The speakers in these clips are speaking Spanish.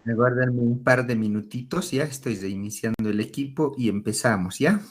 Aguárdenme un par de minutitos, ya estoy reiniciando el equipo y empezamos, ¿ya?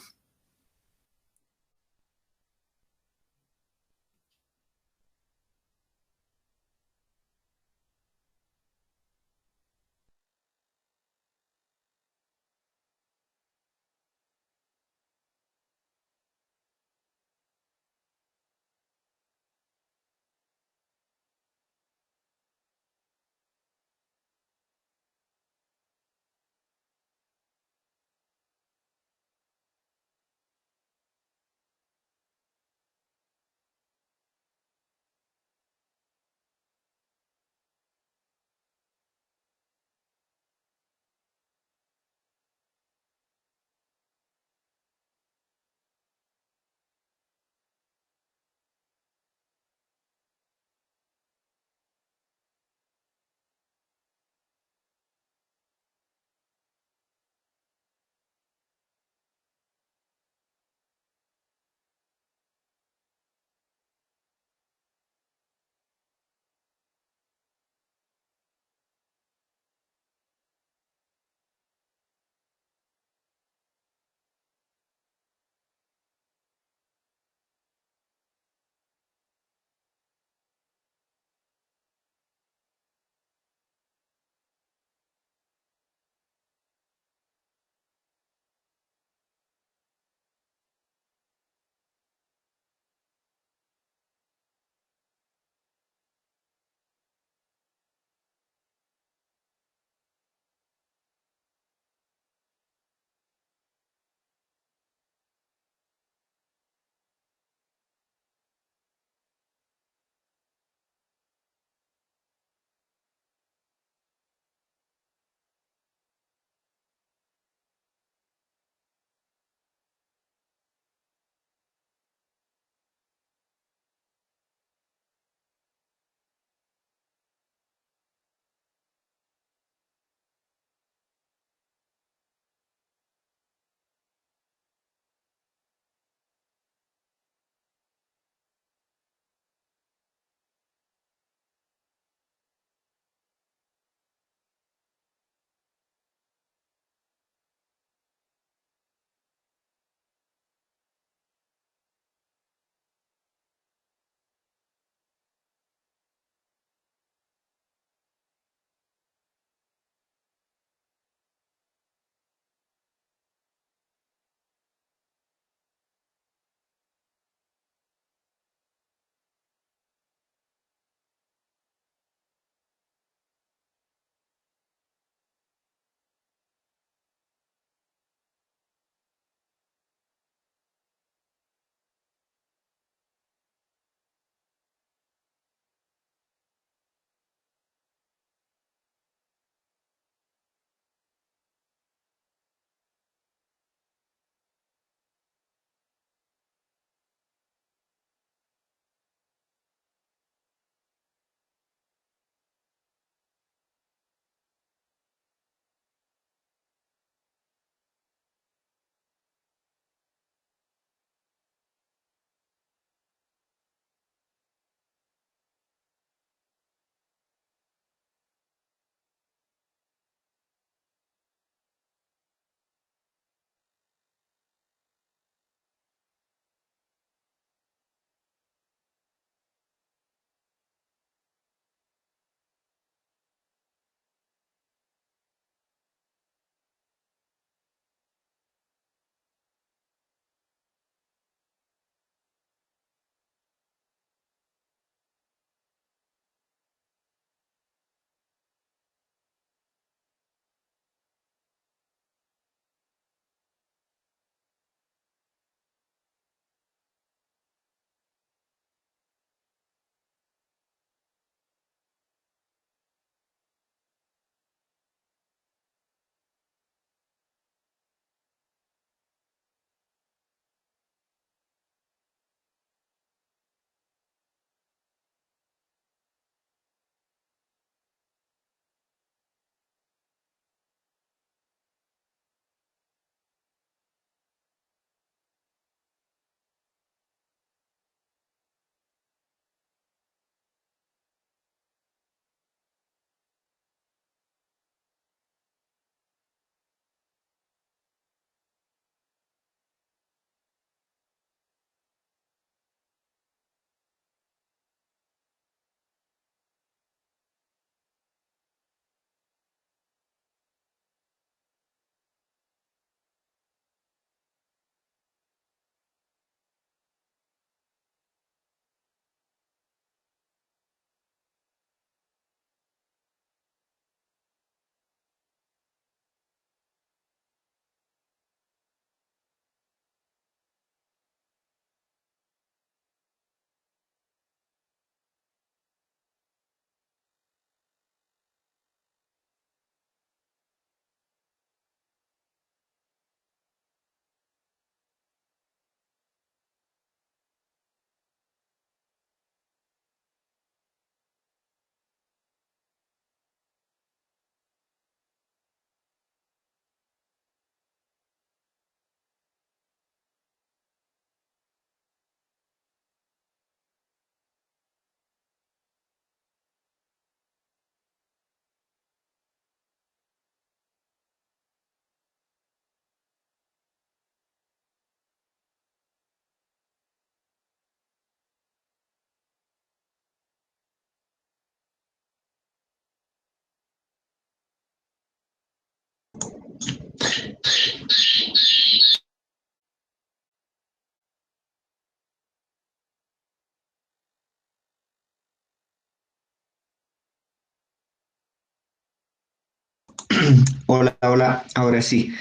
Hola, hola, ahora sí.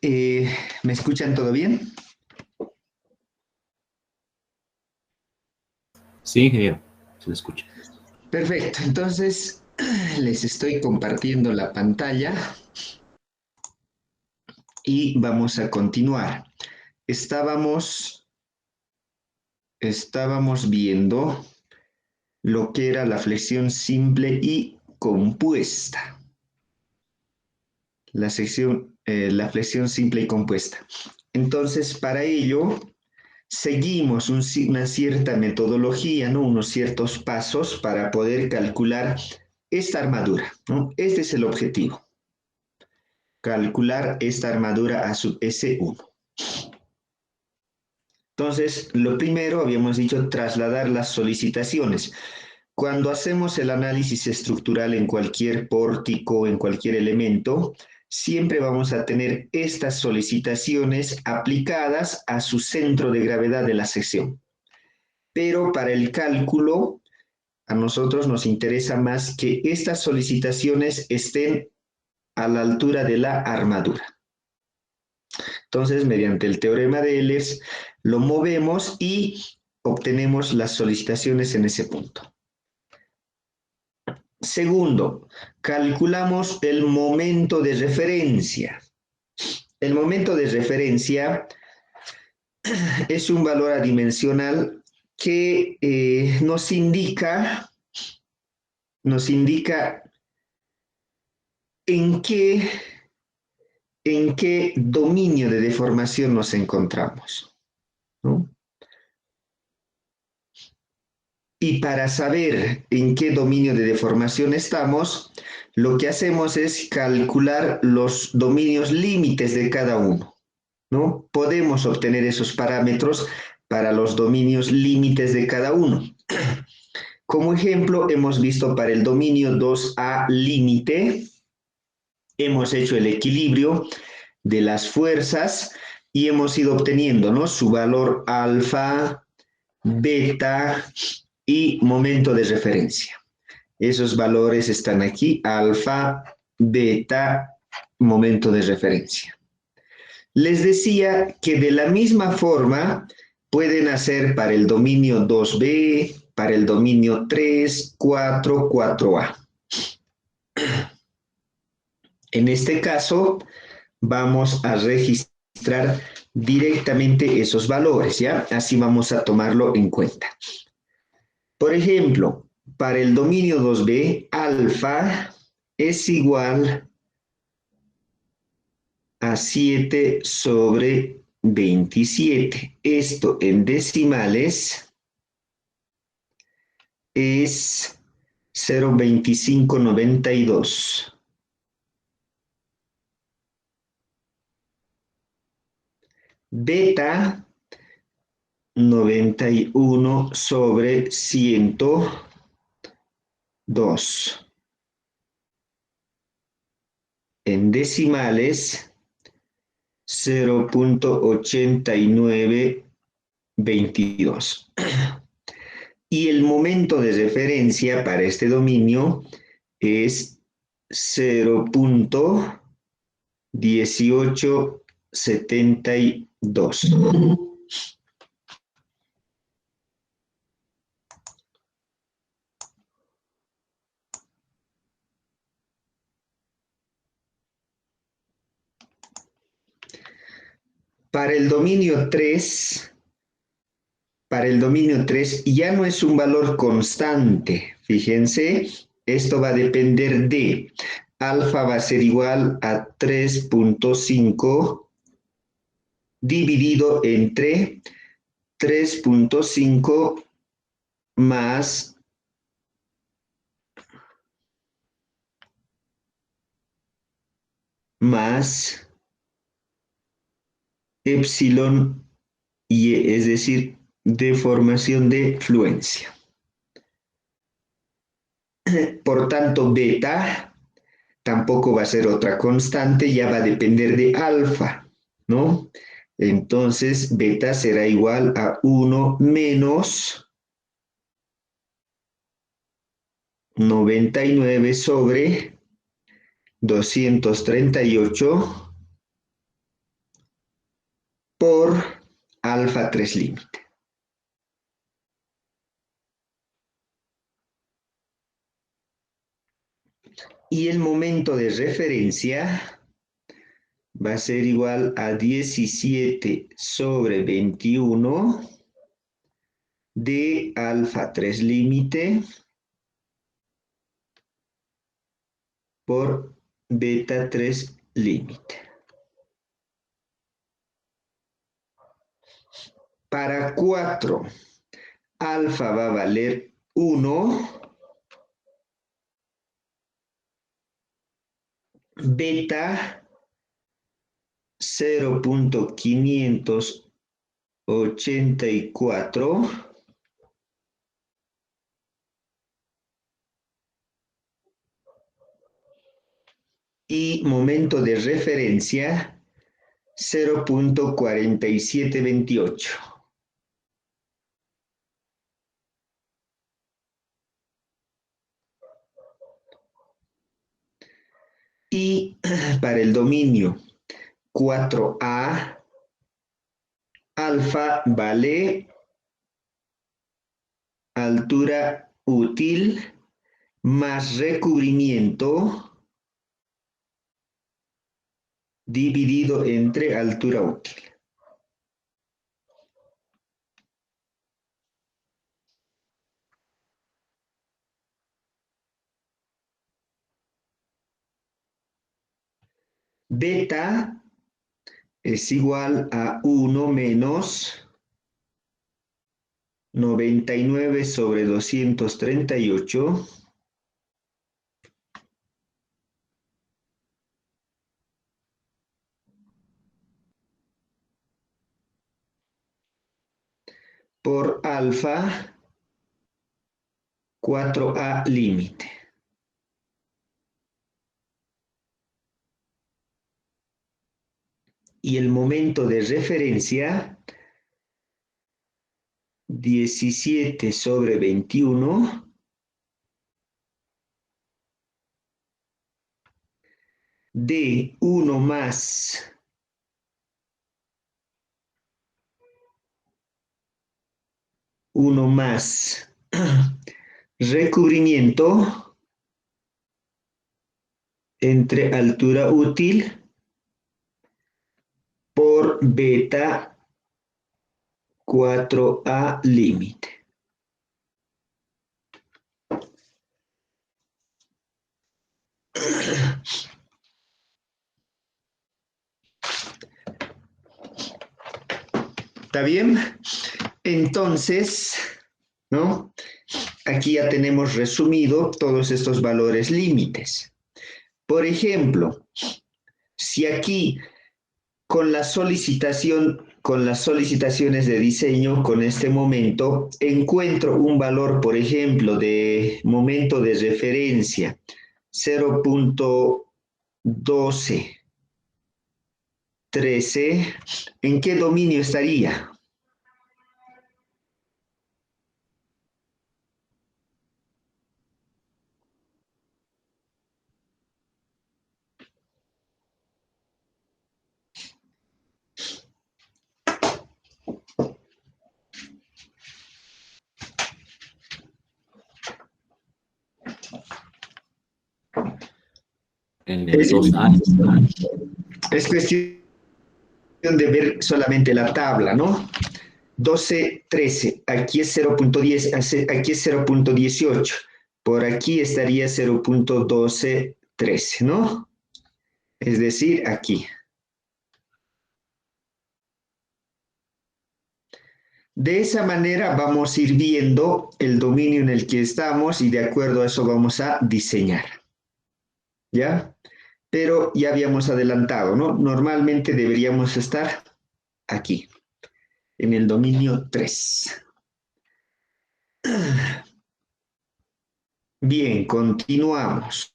¿Me escuchan todo bien? Sí, ingeniero, se le escucha. Perfecto, entonces les estoy compartiendo la pantalla y vamos a continuar. Estábamos, estábamos viendo lo que era la flexión simple y compuesta. La flexión simple y compuesta. Entonces, para ello, seguimos una cierta metodología, ¿no? Unos ciertos pasos para poder calcular esta armadura, ¿no? Este es el objetivo, calcular esta armadura a sub S1. Entonces, lo primero, habíamos dicho, trasladar las solicitaciones. Cuando hacemos el análisis estructural en cualquier pórtico, en cualquier elemento, siempre vamos a tener estas solicitaciones aplicadas a su centro de gravedad de la sección. Pero para el cálculo, a nosotros nos interesa más que estas solicitaciones estén a la altura de la armadura. Entonces, mediante el teorema de Ehlers, lo movemos y obtenemos las solicitaciones en ese punto. Segundo, calculamos el momento de referencia. El momento de referencia es un valor adimensional que nos indica en qué dominio de deformación nos encontramos, ¿no? Y para saber en qué dominio de deformación estamos, lo que hacemos es calcular los dominios límites de cada uno, ¿no? Podemos obtener esos parámetros para los dominios límites de cada uno. Como ejemplo, hemos visto para el dominio 2A límite, hemos hecho el equilibrio de las fuerzas y hemos ido obteniendo, ¿no? Su valor alfa, beta y momento de referencia. Esos valores están aquí, alfa, beta, momento de referencia. Les decía que de la misma forma pueden hacer para el dominio 2B, para el dominio 3, 4, 4A. En este caso, vamos a registrar directamente esos valores, ¿ya? Así vamos a tomarlo en cuenta. Por ejemplo, para el dominio 2B, alfa es igual a 7 sobre 27. Esto en decimales es 0,2592. Beta 91 sobre 102. En decimales 0,8922. Y el momento de referencia para este dominio es 0,1872. Para el dominio 3, ya no es un valor constante. Fíjense, esto va a depender de alfa va a ser igual a 3,5 dividido entre 3,5 más epsilon y es decir, deformación de fluencia. Por tanto, beta tampoco va a ser otra constante, ya va a depender de alfa, ¿no? Entonces, beta será igual a 1 menos 99 sobre 238 por alfa 3 límite. Y el momento de referencia va a ser igual a 17 sobre 21 de alfa 3 límite por beta 3 límite. Para 4, alfa va a valer 1, beta 0.584 y momento de referencia 0.4728. Y para el dominio 4A, alfa vale altura útil más recubrimiento dividido entre altura útil. Beta es igual a 1 menos 99 sobre 238 por alfa 4A límite. Y el momento de referencia 17 sobre 21 de 1 más recubrimiento entre altura útil por beta 4A límite. ¿Está bien? Entonces, ¿no? Aquí ya tenemos resumido todos estos valores límites. Por ejemplo, si aquí con la solicitación, con las solicitaciones de diseño, con este momento, encuentro un valor, por ejemplo, de momento de referencia 0.1213, ¿en qué dominio estaría? En el Es, 2A. es cuestión de ver solamente la tabla, ¿no? 12, 13, aquí es 0.10, aquí es 0.18, por aquí estaría 0.12, 13, ¿no? Es decir, aquí. De esa manera vamos a ir viendo el dominio en el que estamos y de acuerdo a eso vamos a diseñar. ¿Ya? Pero ya habíamos adelantado, ¿no? Normalmente deberíamos estar aquí, en el dominio 3. Bien, continuamos.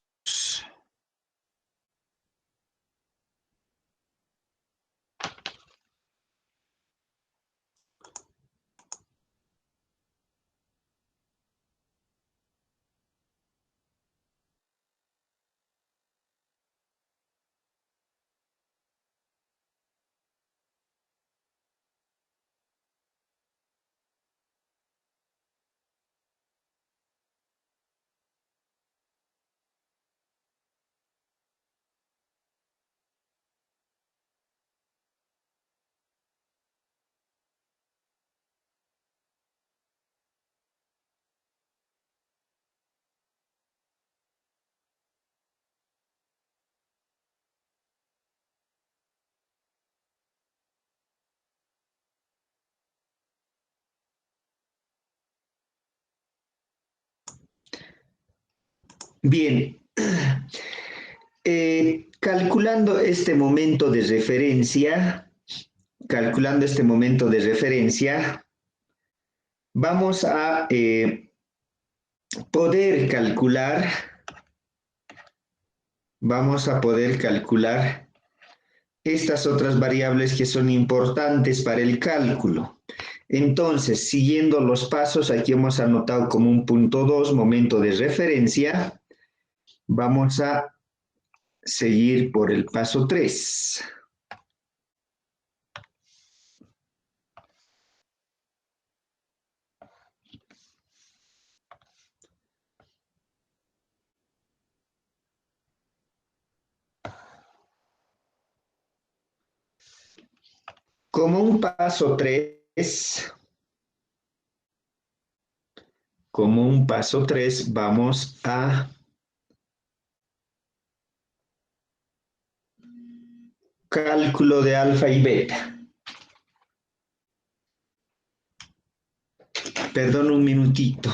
Bien, calculando este momento de referencia, vamos a poder calcular, estas otras variables que son importantes para el cálculo. Entonces, siguiendo los pasos, aquí hemos anotado como un punto 2, momento de referencia. Vamos a seguir por el paso 3. Como un paso 3, vamos a cálculo de alfa y beta. Perdón un minutito.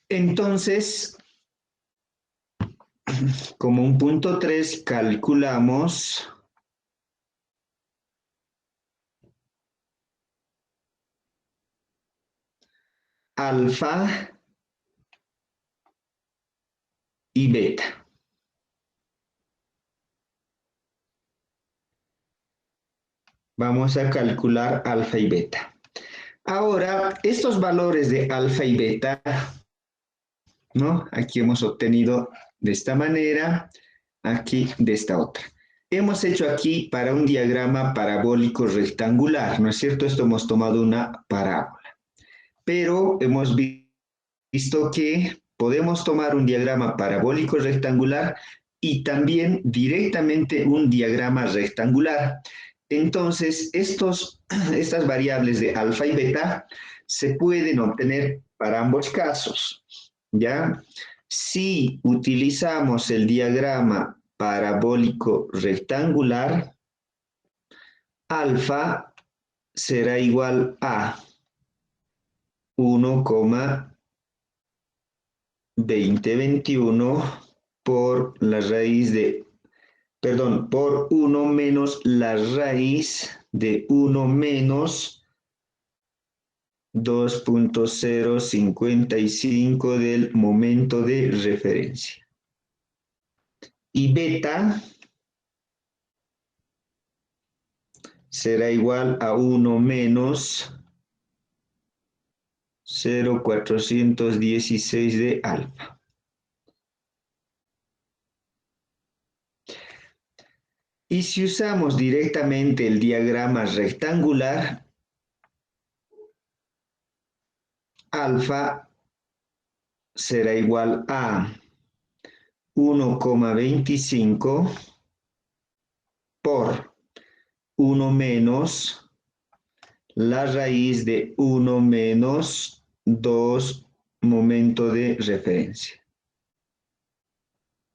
Entonces, como un punto 3, calculamos alfa y beta. Vamos a calcular alfa y beta. Ahora, estos valores de alfa y beta, ¿no? Aquí hemos obtenido de esta manera, aquí de esta otra. Hemos hecho aquí para un diagrama parabólico rectangular, ¿no es cierto? Esto hemos tomado una parábola. Pero hemos visto que podemos tomar un diagrama parabólico rectangular y también directamente un diagrama rectangular. Entonces, estas variables de alfa y beta se pueden obtener para ambos casos, ¿ya? Si utilizamos el diagrama parabólico rectangular, alfa será igual a 1,2021 por la raíz de, por 1 menos la raíz de 1 menos 2.055 del momento de referencia. Y beta será igual a 1 menos 0,416 de alfa. Y si usamos directamente el diagrama rectangular, alfa será igual a 1,25 por 1 menos la raíz de 1 menos 2 momento de referencia.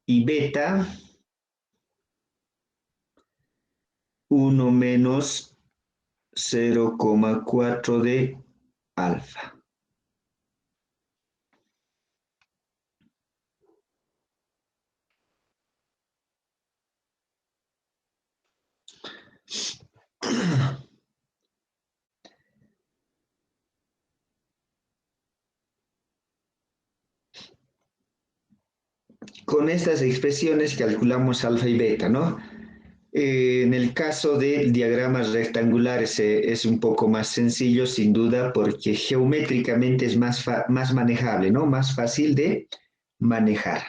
Y beta, 1 menos 0,4 de alfa. Con estas expresiones calculamos alfa y beta, ¿no? En el caso de diagramas rectangulares es un poco más sencillo, sin duda, porque geométricamente es más manejable, ¿no? Más fácil de manejar.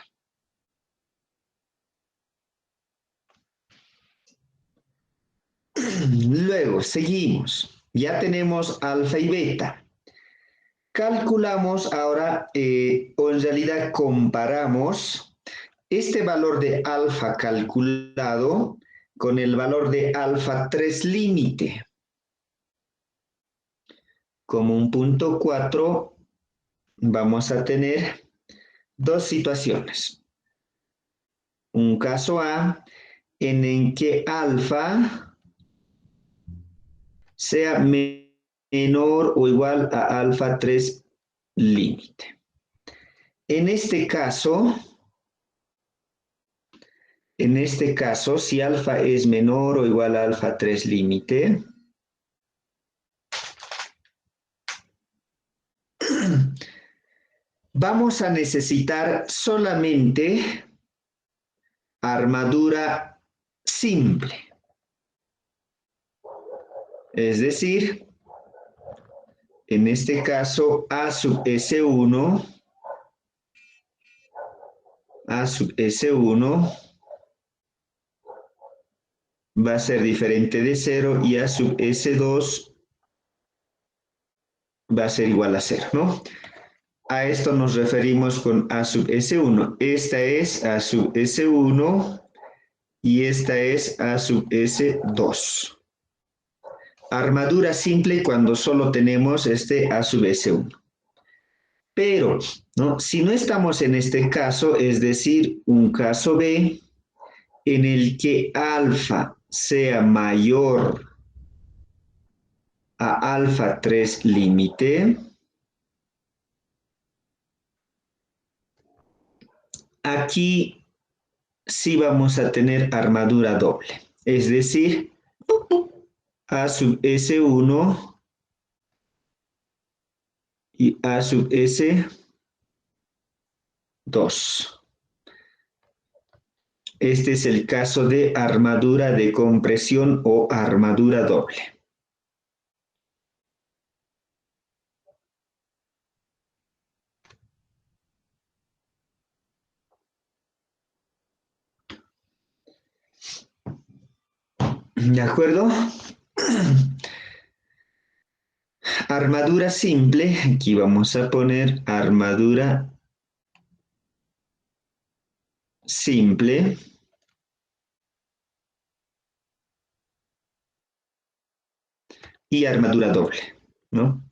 Luego, seguimos. Ya tenemos alfa y beta. Calculamos ahora, o en realidad comparamos este valor de alfa calculado con el valor de alfa 3 límite. Como un punto 4, vamos a tener dos situaciones. Un caso A en el que alfa sea menor o igual a alfa 3 límite. En este caso, si alfa es menor o igual a alfa 3 límite, vamos a necesitar solamente armadura simple. Es decir, en este caso, A sub S1 va a ser diferente de 0 y A sub S2 va a ser igual a 0, ¿no? A esto nos referimos con A sub S1. Esta es A sub S1 y esta es A sub S2. Armadura simple cuando solo tenemos este A sub S1. Pero, ¿no? Si no estamos en este caso, es decir, un caso B, en el que alfa sea mayor a alfa 3 límite, aquí sí vamos a tener armadura doble. Es decir, A sub S1 y A sub S2. Este es el caso de armadura de compresión o armadura doble. ¿De acuerdo? Armadura simple, aquí vamos a poner armadura simple. Y armadura doble, ¿no?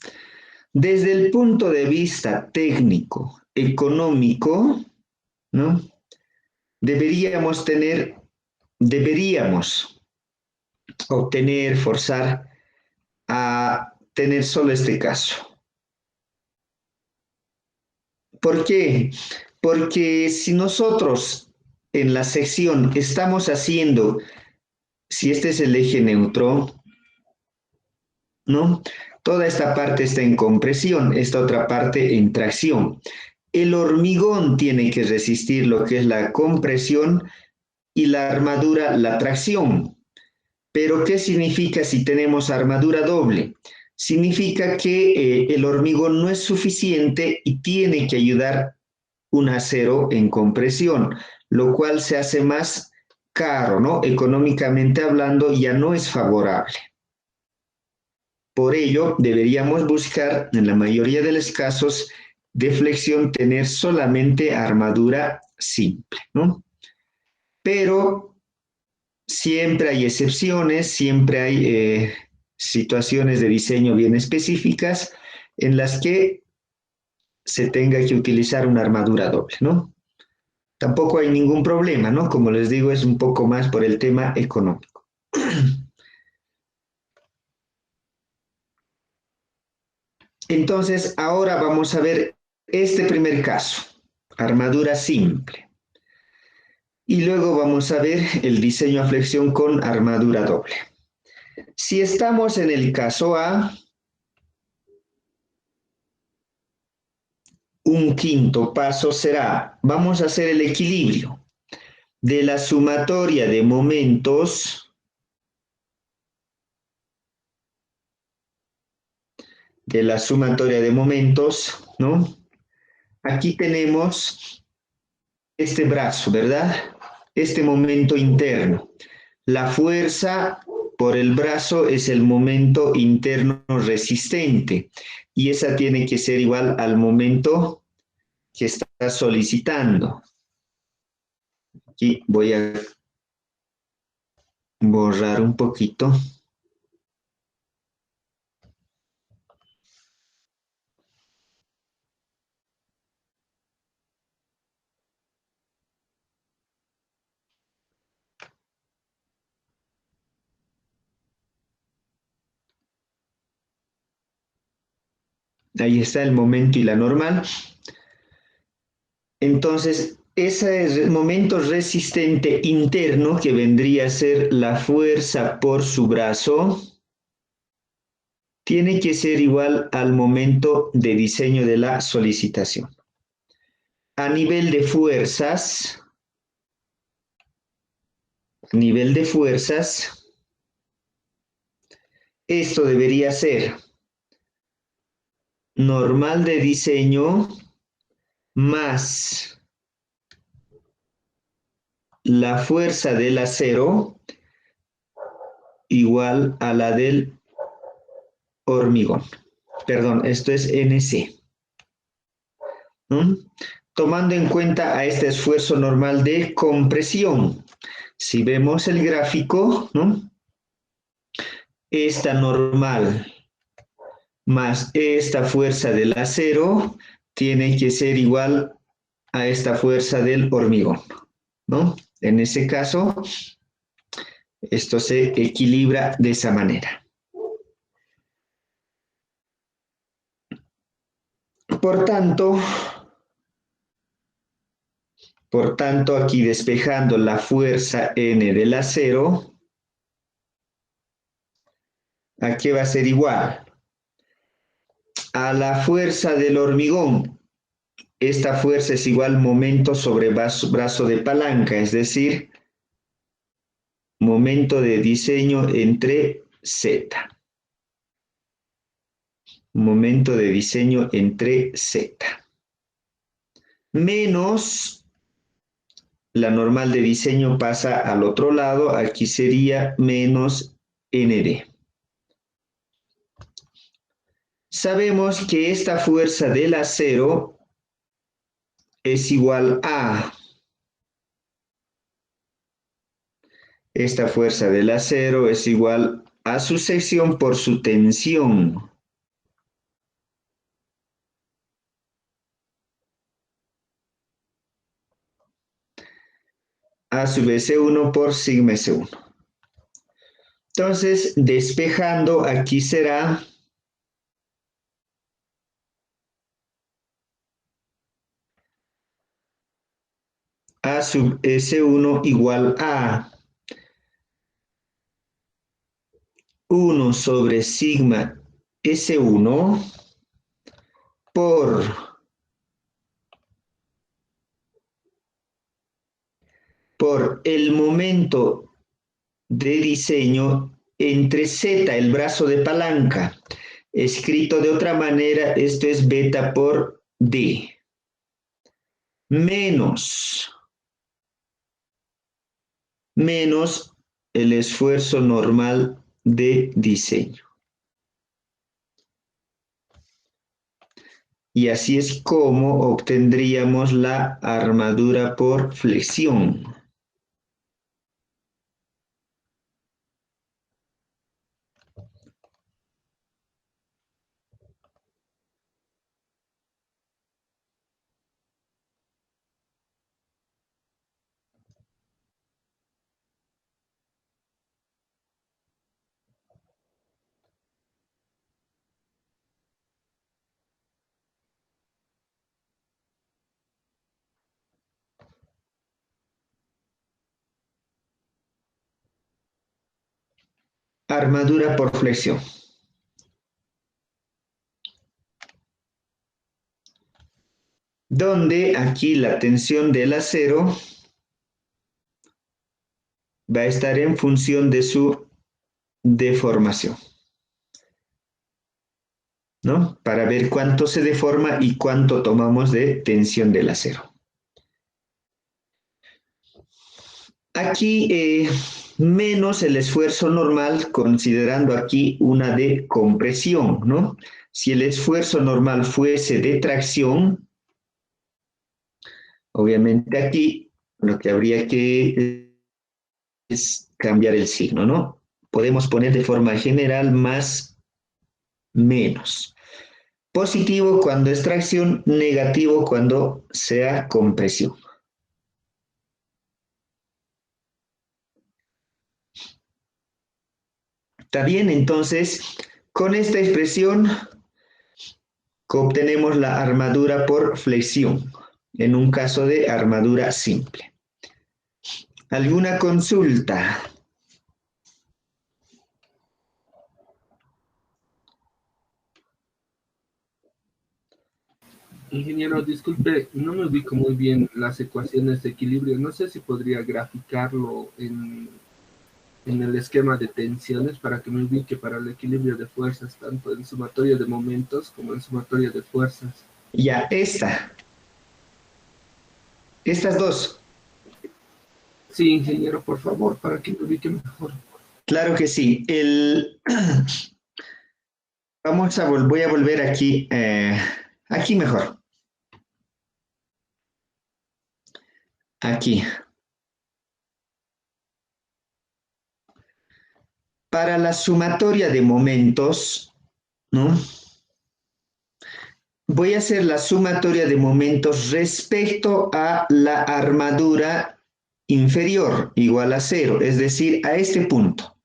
Desde el punto de vista técnico, económico, ¿no? Deberíamos obtener, forzar a tener solo este caso. ¿Por qué? Porque si nosotros en la sección estamos haciendo, si este es el eje neutro, ¿no? Toda esta parte está en compresión, esta otra parte en tracción. El hormigón tiene que resistir lo que es la compresión y la armadura, la tracción. Pero, ¿qué significa si tenemos armadura doble? Significa que el hormigón no es suficiente y tiene que ayudar un acero en compresión, lo cual se hace más caro, ¿no? Económicamente hablando, ya no es favorable. Por ello, deberíamos buscar, en la mayoría de los casos de flexión, tener solamente armadura simple, ¿no? Pero siempre hay excepciones, siempre hay situaciones de diseño bien específicas en las que se tenga que utilizar una armadura doble, ¿no? Tampoco hay ningún problema, ¿no? Como les digo, es un poco más por el tema económico. Entonces, ahora vamos a ver este primer caso, armadura simple. Y luego vamos a ver el diseño a flexión con armadura doble. Si estamos en el caso A, un quinto paso será, vamos a hacer el equilibrio de la sumatoria de momentos de la sumatoria de momentos, ¿no? Aquí tenemos este brazo, ¿verdad? Este momento interno. La fuerza por el brazo es el momento interno resistente y esa tiene que ser igual al momento que está solicitando. Aquí voy a borrar un poquito. Ahí está el momento y la normal. Entonces, ese es el momento resistente interno que vendría a ser la fuerza por su brazo, tiene que ser igual al momento de diseño de la solicitación. A nivel de fuerzas, esto debería ser normal de diseño más la fuerza del acero igual a la del hormigón. Perdón, esto es NC. ¿No? Tomando en cuenta a este esfuerzo normal de compresión. Si vemos el gráfico, ¿no? Esta normal más esta fuerza del acero tiene que ser igual a esta fuerza del hormigón, ¿no? En ese caso, esto se equilibra de esa manera. Por tanto, aquí despejando la fuerza N del acero, ¿a qué va a ser igual? A la fuerza del hormigón. Esta fuerza es igual momento sobre brazo de palanca, es decir, momento de diseño entre Z. Momento de diseño entre Z. Menos la normal de diseño pasa al otro lado, aquí sería menos ND. Sabemos que esta fuerza del acero es igual a esta fuerza del acero es igual a su sección por su tensión. A sub S1 por sigma S1. Entonces, despejando, aquí será A sub S1 igual a 1 sobre sigma S1 por el momento de diseño entre Z, el brazo de palanca. Escrito de otra manera, esto es beta por D. Menos el esfuerzo normal de diseño. Y así es como obtendríamos la armadura por flexión. Armadura por flexión. Donde aquí la tensión del acero va a estar en función de su deformación. ¿no? Para ver cuánto se deforma y cuánto tomamos de tensión del acero. Aquí menos el esfuerzo normal, considerando aquí una de compresión, ¿no? Si el esfuerzo normal fuese de tracción, obviamente aquí lo que habría que es cambiar el signo, ¿no? Podemos poner de forma general más, menos. Positivo cuando es tracción, negativo cuando sea compresión. ¿Está bien? Entonces, con esta expresión obtenemos la armadura por flexión, en un caso de armadura simple. ¿Alguna consulta? Ingeniero, disculpe, no me ubico muy bien las ecuaciones de equilibrio. No sé si podría graficarlo en el esquema de tensiones para que me ubique para el equilibrio de fuerzas, tanto en sumatoria de momentos como en sumatoria de fuerzas. Ya, estas dos. Sí, ingeniero, por favor, para que me ubique mejor. Claro que sí. Voy a volver aquí, aquí mejor. Aquí. Para la sumatoria de momentos, ¿no? Voy a hacer la sumatoria de momentos respecto a la armadura inferior, igual a cero, es decir, a este punto.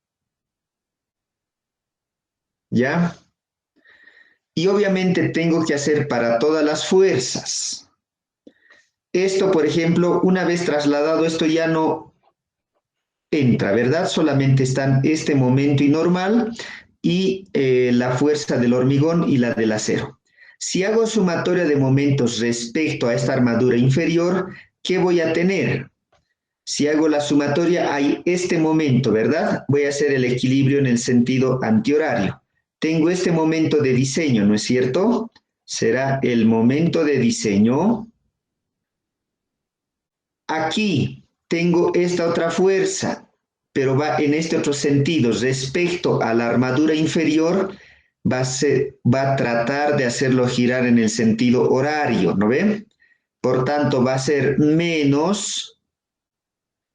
¿Ya? Y obviamente tengo que hacer para todas las fuerzas. Esto, por ejemplo, una vez trasladado, esto ya no entra, ¿verdad? Solamente están este momento y normal y la fuerza del hormigón y la del acero. Si hago sumatoria de momentos respecto a esta armadura inferior, ¿qué voy a tener? Si hago la sumatoria, hay este momento, ¿verdad? Voy a hacer el equilibrio en el sentido antihorario. Tengo este momento de diseño, ¿no es cierto? Será el momento de diseño. Aquí tengo esta otra fuerza, pero va en este otro sentido. Respecto a la armadura inferior, va a tratar de hacerlo girar en el sentido horario, ¿no ven? Por tanto, va a ser menos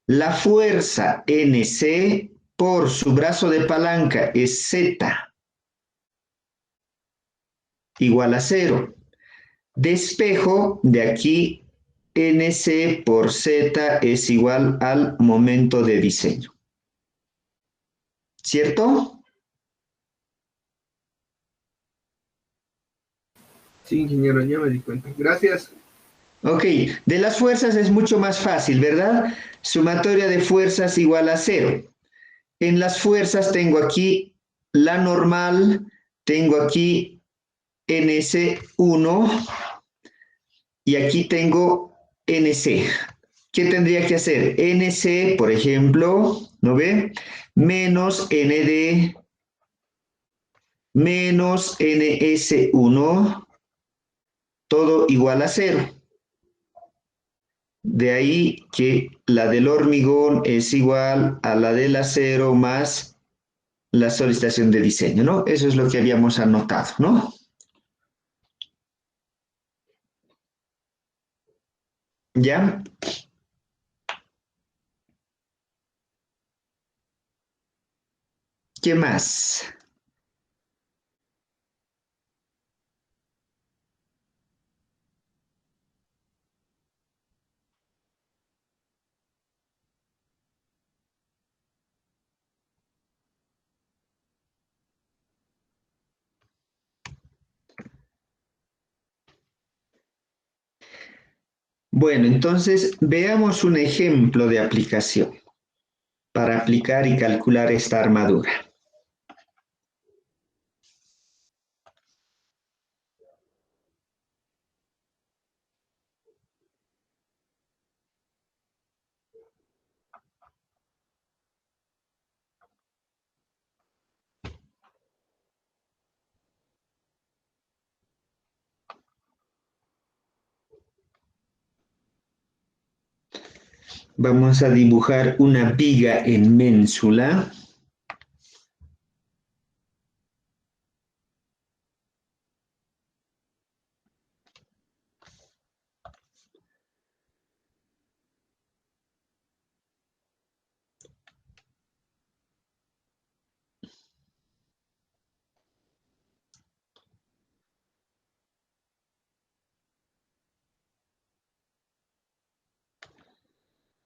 la fuerza NC por su brazo de palanca es Z igual a cero. Despejo de aquí, NC por Z es igual al momento de diseño. ¿Cierto? Sí, ingeniero, ya me di cuenta. Gracias. Ok, de las fuerzas es mucho más fácil, ¿verdad? Sumatoria de fuerzas igual a cero. En las fuerzas tengo aquí la normal, tengo aquí NC1 y aquí tengo NC. ¿Qué tendría que hacer? NC, por ejemplo, ¿no ve? Menos ND menos NS1, todo igual a cero. De ahí que la del hormigón es igual a la del acero más la solicitación de diseño, ¿no? Eso es lo que habíamos anotado, ¿no? ¿Ya? ¿Qué más? Bueno, entonces veamos un ejemplo de aplicación para aplicar y calcular esta armadura. Vamos a dibujar una viga en ménsula.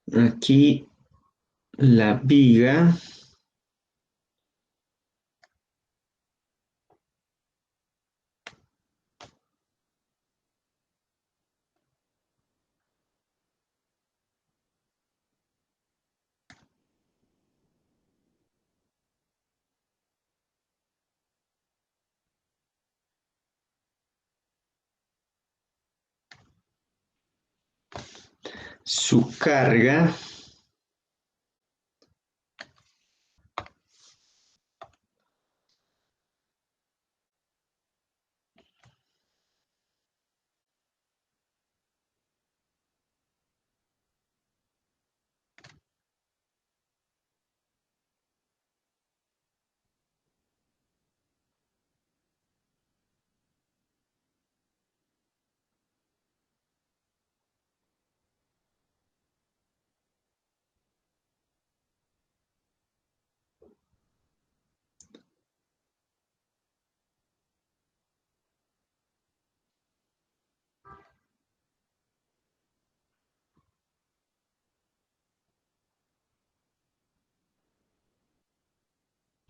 Aquí la viga. Su carga.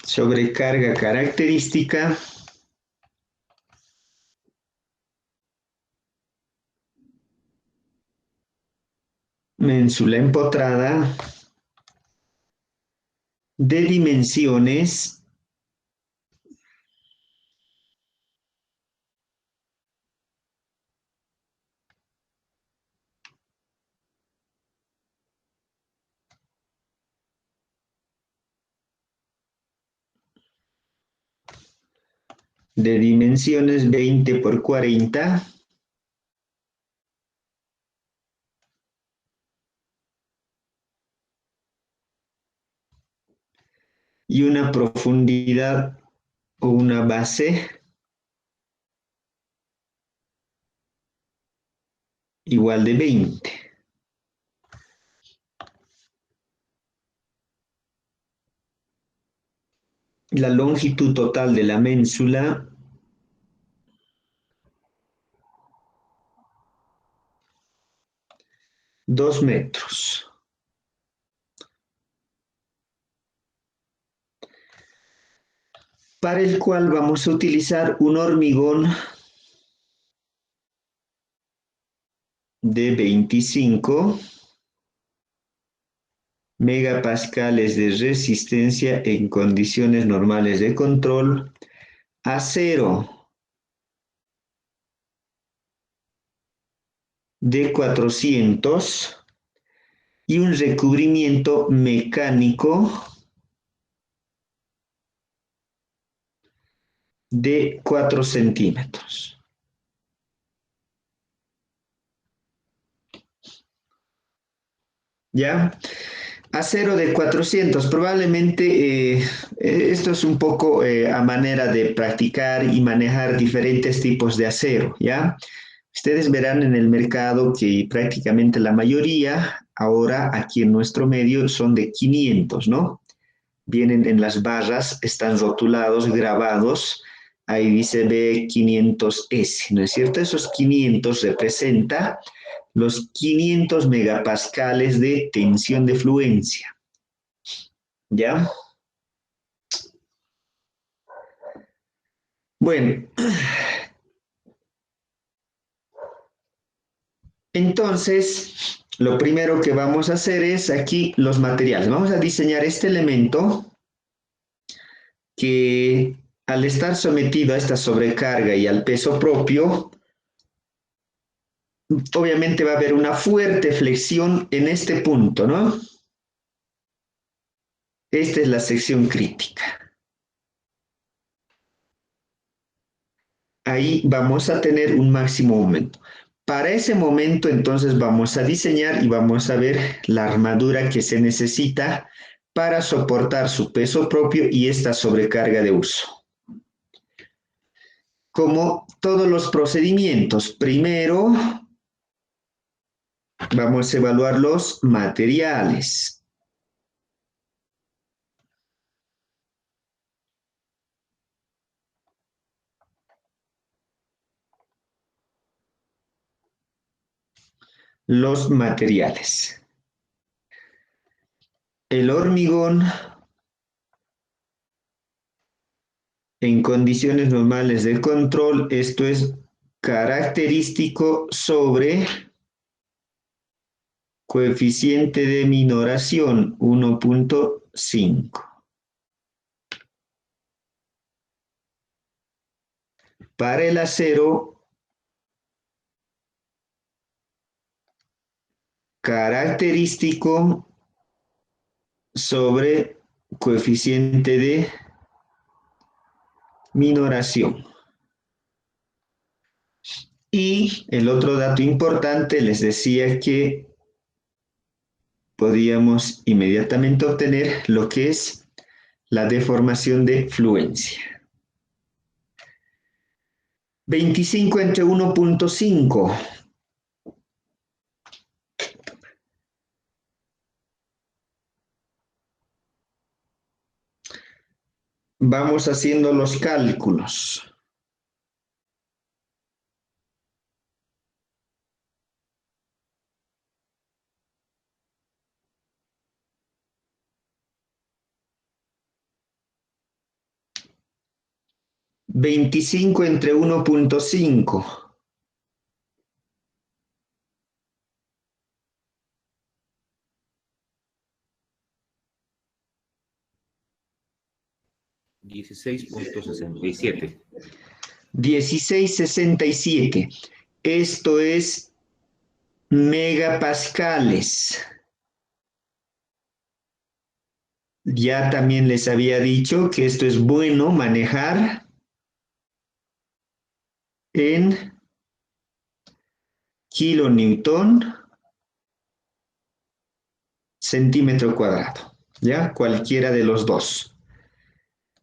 Sobrecarga característica. Ménsula empotrada de dimensiones de dimensiones 20 por 40 y una profundidad o una base igual de 20. La longitud total de la ménsula $2. Para el cual vamos a utilizar un hormigón de 25 megapascales de resistencia en condiciones normales de control, acero de 400 y un recubrimiento mecánico de 4 centímetros. ¿Ya? Acero de 400, probablemente esto es un poco a manera de practicar y manejar diferentes tipos de acero, ¿ya? Ustedes verán en el mercado que prácticamente la mayoría ahora aquí en nuestro medio son de 500, ¿no? Vienen en las barras, están rotulados, grabados, ahí dice B500S, ¿no es cierto? Esos 500 representa los 500 megapascales de tensión de fluencia. ¿Ya? Bueno, entonces, lo primero que vamos a hacer es aquí los materiales. Vamos a diseñar este elemento que al estar sometido a esta sobrecarga y al peso propio, obviamente va a haber una fuerte flexión en este punto, ¿no? Esta es la sección crítica. Ahí vamos a tener un máximo momento. Para ese momento, entonces, vamos a diseñar y vamos a ver la armadura que se necesita para soportar su peso propio y esta sobrecarga de uso. Como todos los procedimientos, primero vamos a evaluar los materiales. Los materiales. El hormigón en condiciones normales de control, esto es característico sobre coeficiente de minoración 1.5. Para el acero, característico sobre coeficiente de minoración. Y el otro dato importante, les decía que podíamos inmediatamente obtener lo que es la deformación de fluencia. 25 entre 1.5. Vamos haciendo los cálculos. ¿25 entre 1.5? $16.67. 1667. Esto es megapascales. Ya también les había dicho que esto es bueno manejar en kilonewton centímetro cuadrado. ¿Ya? Cualquiera de los dos.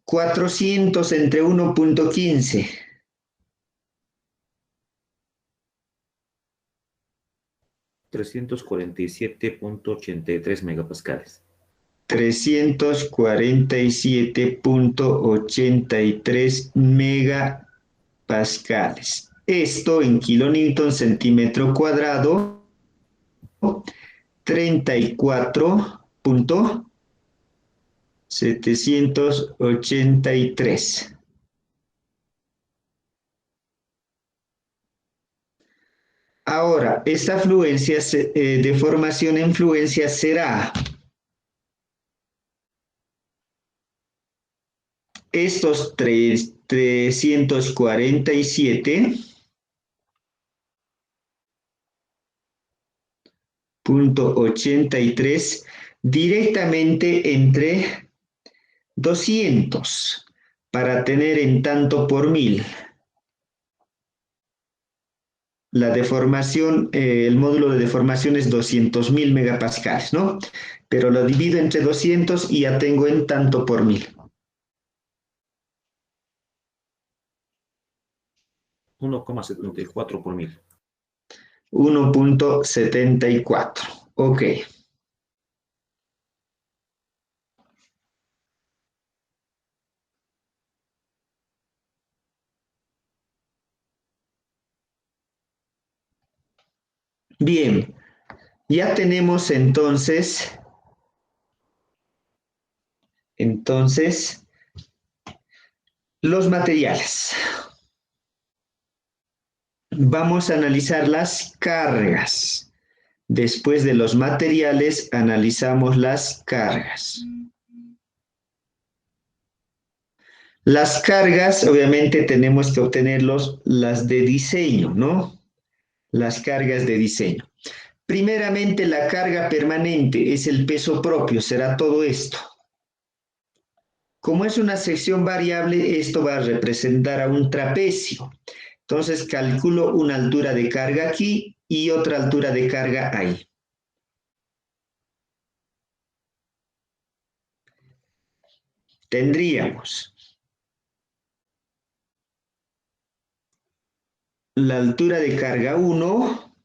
400 entre 1.15. 347.83 megapascales. 347.83 megapascales. Esto en kilonewton centímetro cuadrado, 34.783. Ahora, esta fluencia, deformación en fluencia será estos 347.83 directamente entre 200 para tener en tanto por mil. La deformación, el módulo de deformación es 200.000 megapascales, ¿no? Pero lo divido entre 200 y ya tengo en tanto por mil. 1,74 por mil. 1.74. Ok. Bien, ya tenemos entonces los materiales. Vamos a analizar las cargas. Después de los materiales, analizamos las cargas. Las cargas, obviamente, tenemos que obtenerlas las de diseño, ¿no? Las cargas de diseño. Primeramente, la carga permanente es el peso propio, será todo esto. Como es una sección variable, esto va a representar a un trapecio. Entonces calculo una altura de carga aquí y otra altura de carga ahí. Tendríamos la altura de carga 1,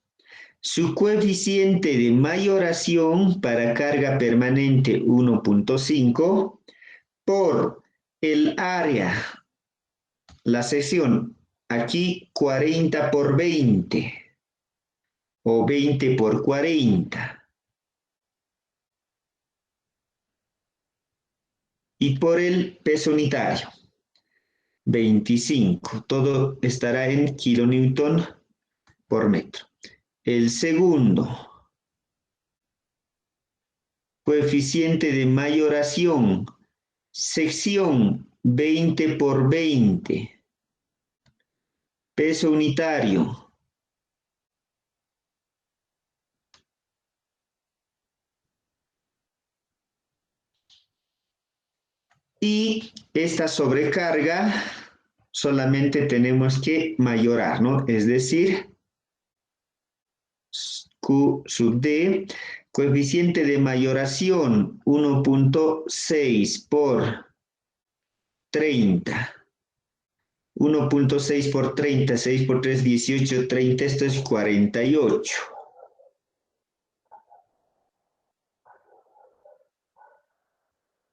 su coeficiente de mayoración para carga permanente 1.5 por el área, la sección, aquí 40 por 20 o 20 por 40. Y por el peso unitario, 25. Todo estará en kilonewton por metro. El segundo, coeficiente de mayoración, sección 20 por 20, peso unitario. Y esta sobrecarga solamente tenemos que mayorar, ¿no? Es decir, Q sub D, coeficiente de mayoración 1.6 por 30. 1.6 por 30, 6 por 3, 18, 30, esto es 48.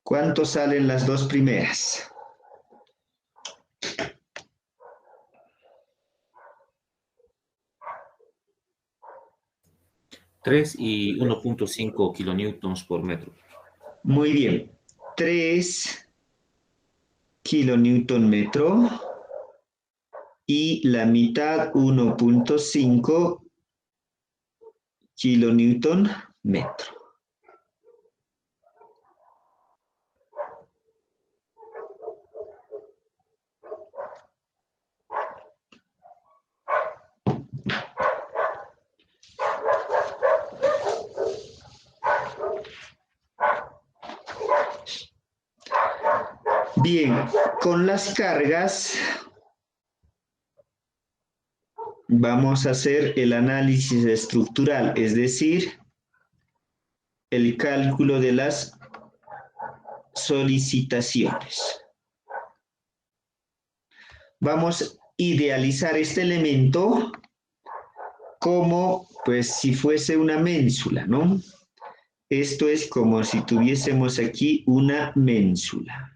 ¿Cuánto salen las dos primeras? 3 y 1.5 kilonewtons por metro. Muy bien. 3 kilonewton metro y la mitad 1.5 kilonewton metro. Bien, con las cargas vamos a hacer el análisis estructural, es decir, el cálculo de las solicitaciones. Vamos a idealizar este elemento como pues si fuese una ménsula, ¿no? Esto es como si tuviésemos aquí una ménsula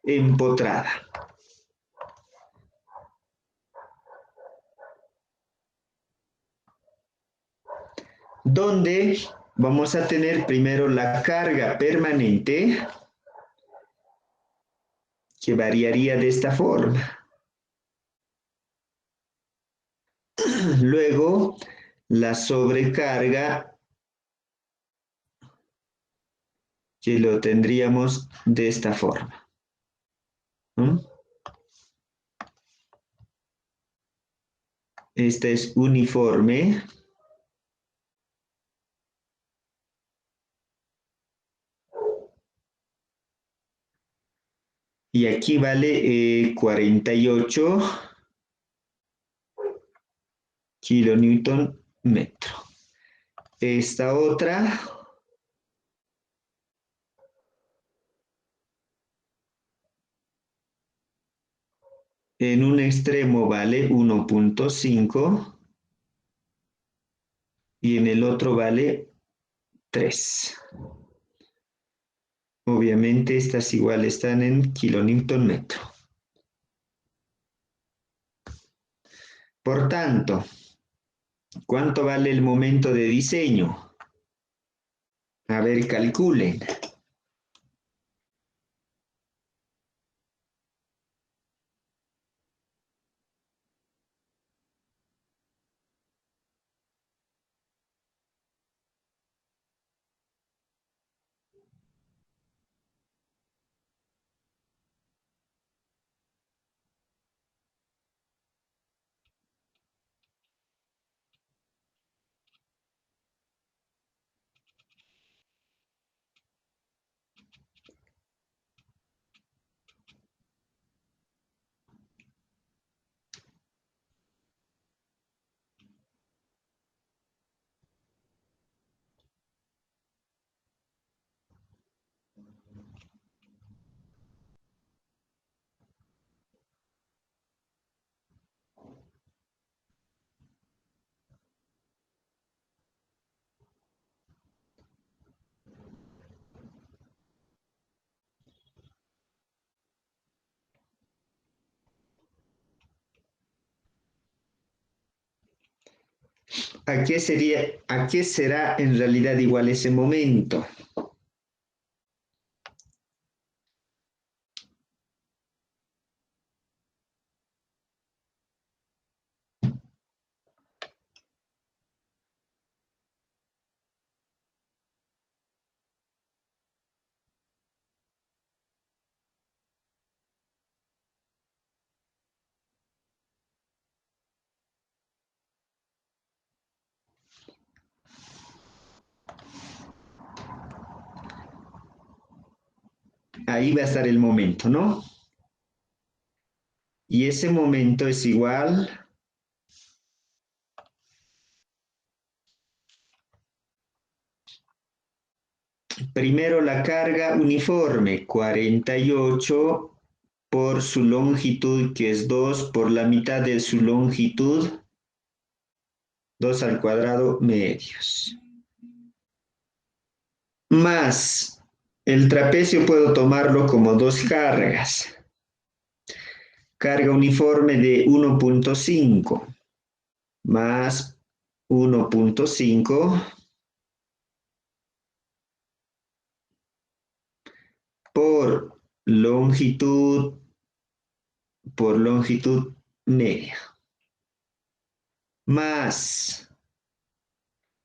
empotrada. Donde vamos a tener primero la carga permanente, que variaría de esta forma. Luego, la sobrecarga, que lo tendríamos de esta forma, ¿no? Esta es uniforme. Y aquí vale 48 kilonewton metro. Esta otra en un extremo vale 1.5 y en el otro vale 3. Obviamente estas igual están en kilonewton metro. Por tanto, ¿cuánto vale el momento de diseño? A ver, calculen. ¿A qué será en realidad igual ese momento? Ahí va a estar el momento, ¿no? Y ese momento es igual primero la carga uniforme, 48 por su longitud, que es 2 por la mitad de su longitud, 2 al cuadrado medios. Más el trapecio puedo tomarlo como 2 cargas. Carga uniforme de 1.5 más 1.5 por longitud media. Más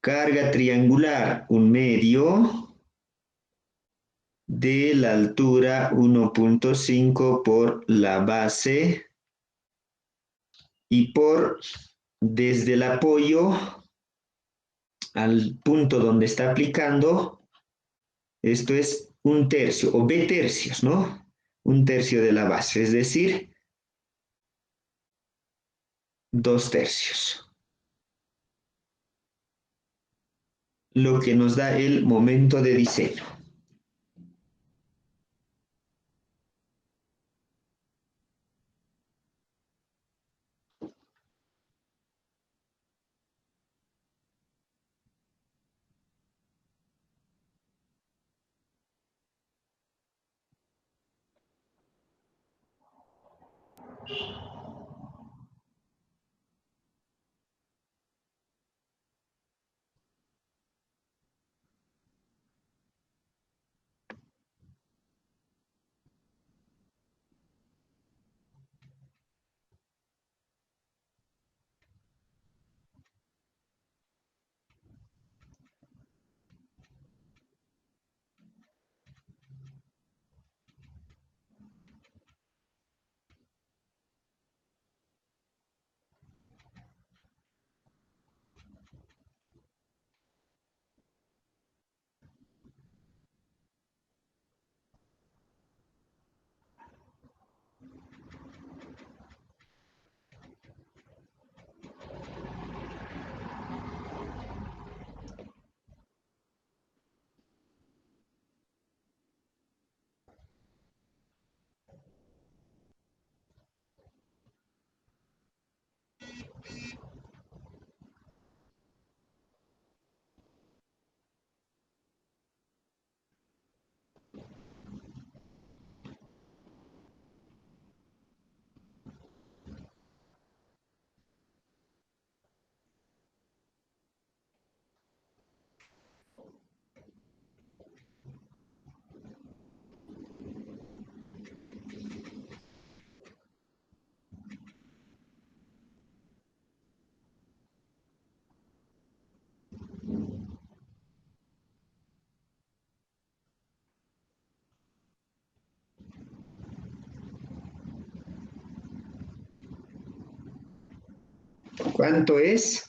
carga triangular, 1 medio de la altura 1.5 por la base y por desde el apoyo al punto donde está aplicando, esto es 1/3 o B tercios, ¿no? 1/3 de la base, es decir, 2/3. Lo que nos da el momento de diseño. ¿Cuánto es?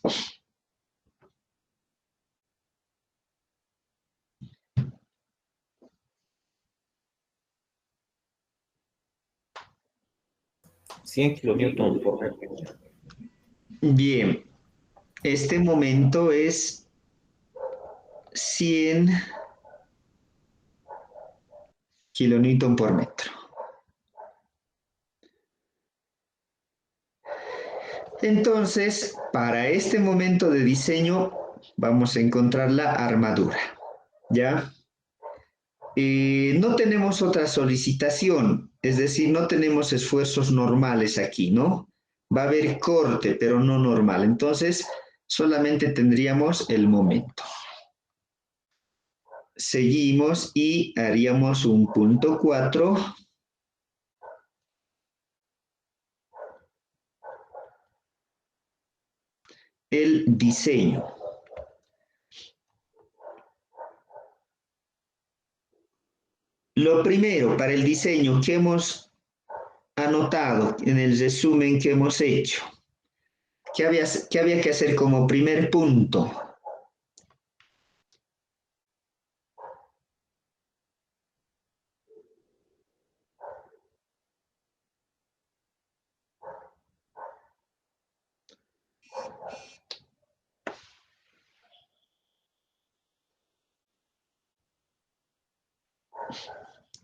$100 kN por metro. Bien, este momento es 100 kilonewton por metro. Entonces, para este momento de diseño, vamos a encontrar la armadura, ¿ya? No tenemos otra solicitación, es decir, no tenemos esfuerzos normales aquí, ¿no? Va a haber corte, pero no normal. Entonces, solamente tendríamos el momento. Seguimos y haríamos un punto 4. El diseño. Lo primero para el diseño que hemos anotado en el resumen que hemos hecho, ¿qué había que hacer como primer punto?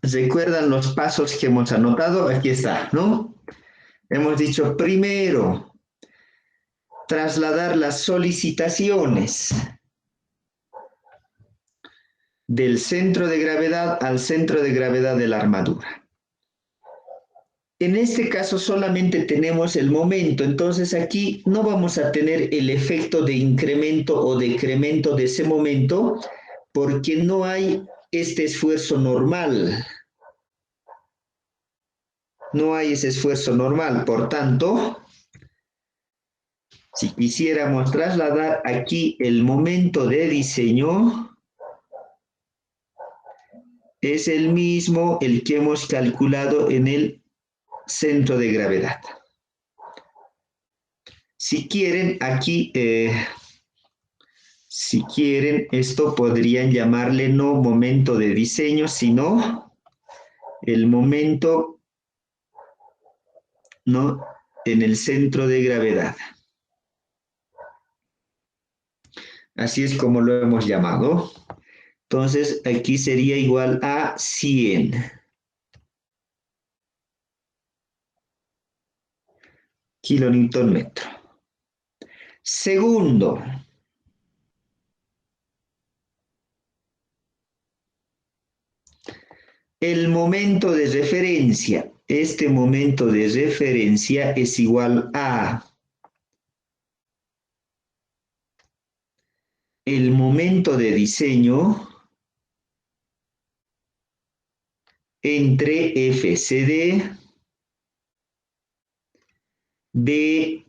¿Recuerdan los pasos que hemos anotado? Aquí está, ¿no? Hemos dicho primero, trasladar las solicitaciones del centro de gravedad al centro de gravedad de la armadura. En este caso solamente tenemos el momento, entonces aquí no vamos a tener el efecto de incremento o decremento de ese momento porque no hay este esfuerzo normal. No hay ese esfuerzo normal, por tanto, si quisiéramos trasladar aquí el momento de diseño, es el mismo el que hemos calculado en el centro de gravedad. Si quieren, aquí, si quieren, esto podrían llamarle no momento de diseño, sino el momento, ¿no?, en el centro de gravedad. Así es como lo hemos llamado. Entonces, aquí sería igual a 100. Kilonewton metro. Segundo, el momento de referencia. Este momento de referencia es igual a el momento de diseño entre FCD de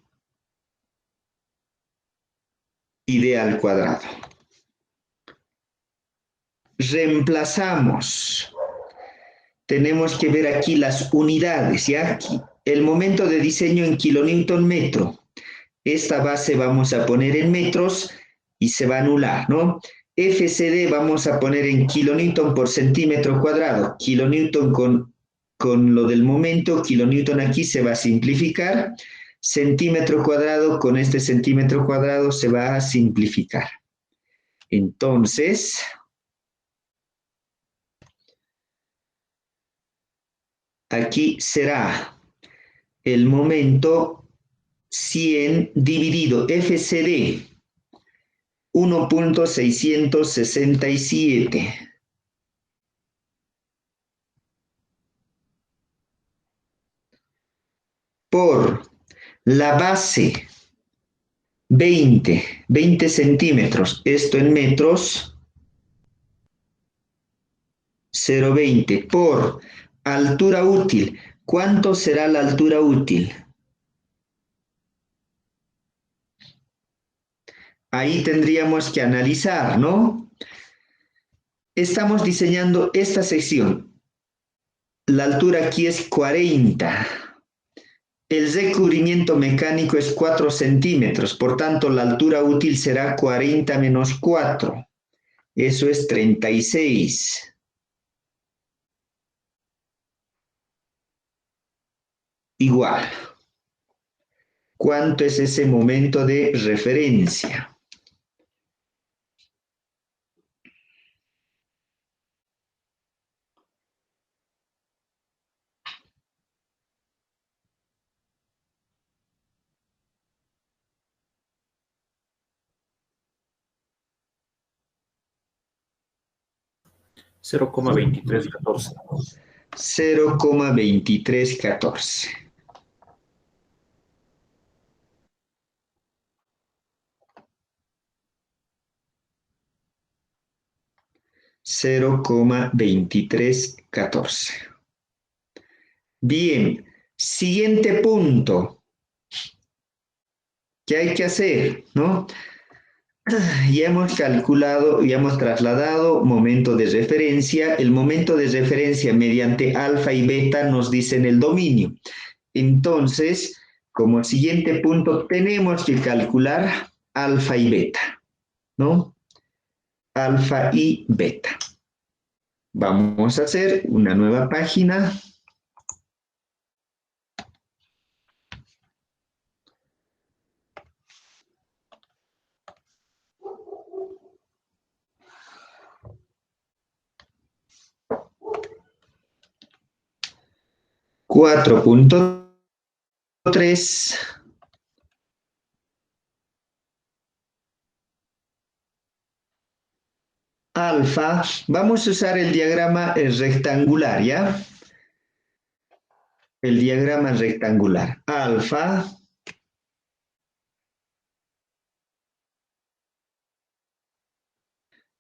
y d al cuadrado. Reemplazamos. Tenemos que ver aquí las unidades, ¿ya? Aquí, el momento de diseño en kilonewton metro. Esta base vamos a poner en metros y se va a anular, ¿no? FCD vamos a poner en kilonewton por centímetro cuadrado. Kilonewton con lo del momento, kilonewton aquí se va a simplificar. Centímetro cuadrado con este centímetro cuadrado se va a simplificar. Entonces, aquí será el momento 100 dividido FCD 1.667 por la base 20 centímetros, esto en metros, 0,20 por altura útil. ¿Cuánto será la altura útil? Ahí tendríamos que analizar, ¿no? Estamos diseñando esta sección. La altura aquí es 40. El recubrimiento mecánico es 4 centímetros, por tanto la altura útil será 40 menos 4. Eso es 36. Igual. ¿Cuánto es ese momento de referencia? $0,2314. 0,2314. 0,2314. Bien, siguiente punto. ¿Qué hay que hacer? ¿No? Ya hemos calculado, ya hemos trasladado momento de referencia. El momento de referencia mediante alfa y beta nos dicen el dominio. Entonces, como siguiente punto, tenemos que calcular alfa y beta, ¿no? Alfa y beta. Vamos a hacer una nueva página. Cuatro punto tres. Alfa, vamos a usar el diagrama rectangular, ¿ya? El diagrama rectangular. Alfa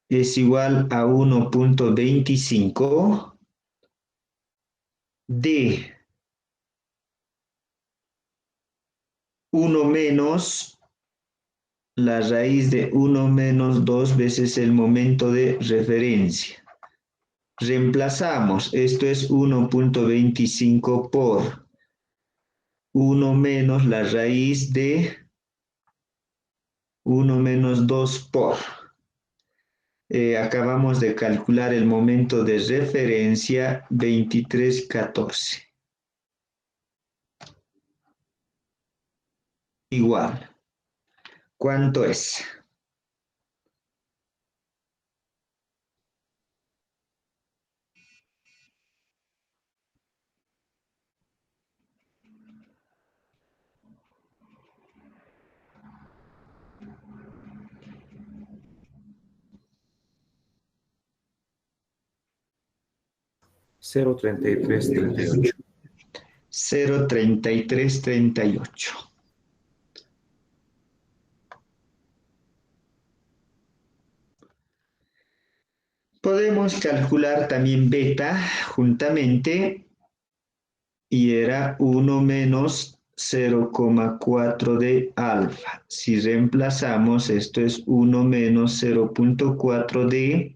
es igual a 1,25 de 1 menos la raíz de 1 menos 2 veces el momento de referencia. Reemplazamos, esto es 1,25 por 1 menos la raíz de 1 menos 2 por. Acabamos de calcular el momento de referencia 2314. Igual. ¿Cuánto es? Cero treinta y tres treinta y ocho. 0,3338. Podemos calcular también beta juntamente y era 1 menos 0,4 de alfa. Si reemplazamos, esto es 1 menos 0,4 de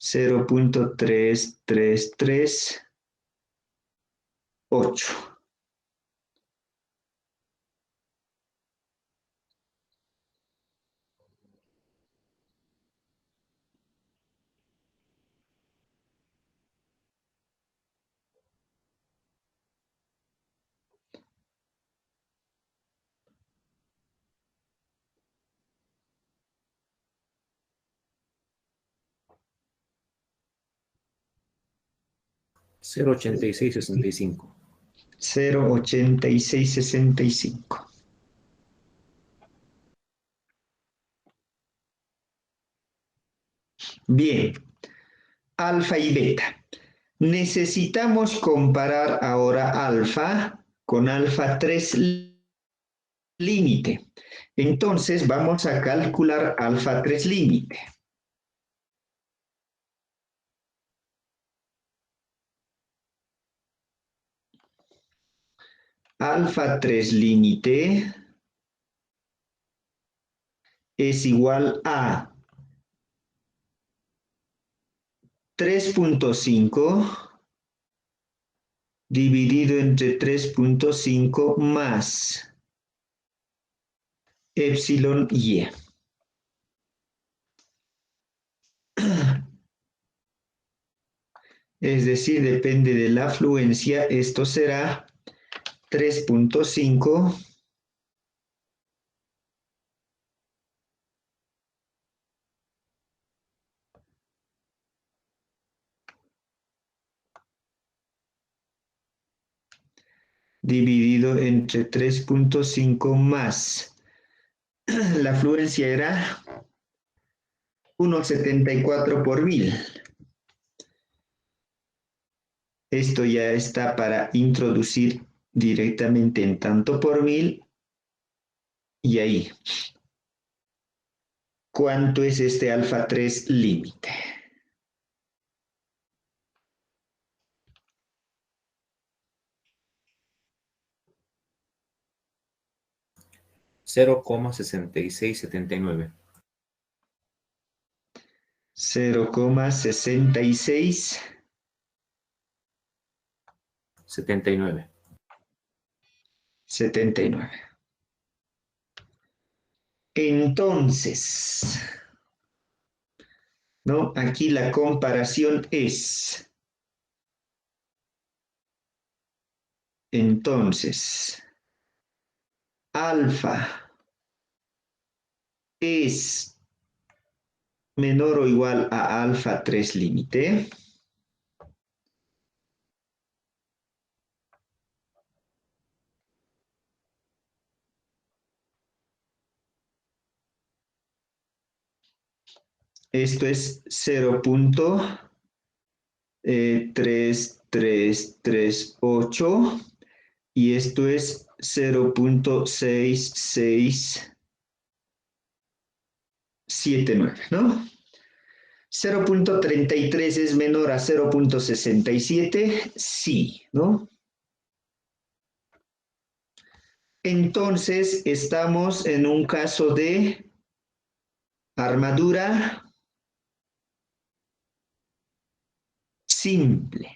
0,3338. 0,8665. 0,8665. Bien, alfa y beta. Necesitamos comparar ahora alfa con alfa 3 límite. Entonces vamos a calcular alfa 3 límite. Alfa 3 límite es igual a 3,5 dividido entre 3,5 más epsilon y. Es decir, depende de la afluencia, esto será 3,5 dividido entre 3,5 más. La afluencia era 1,74 por 1000. Esto ya está para introducir directamente en tanto por 1000 y ahí. ¿Cuánto es este alfa 3 límite? 0,6679. 0,6679. 79. Entonces, ¿no? Aquí la comparación es, entonces, alfa es menor o igual a alfa 3 límite. Esto es 0.3338 y esto es 0.6679, ¿no? 0.33 es menor a 0.67, sí, ¿no? Entonces estamos en un caso de armadura simple.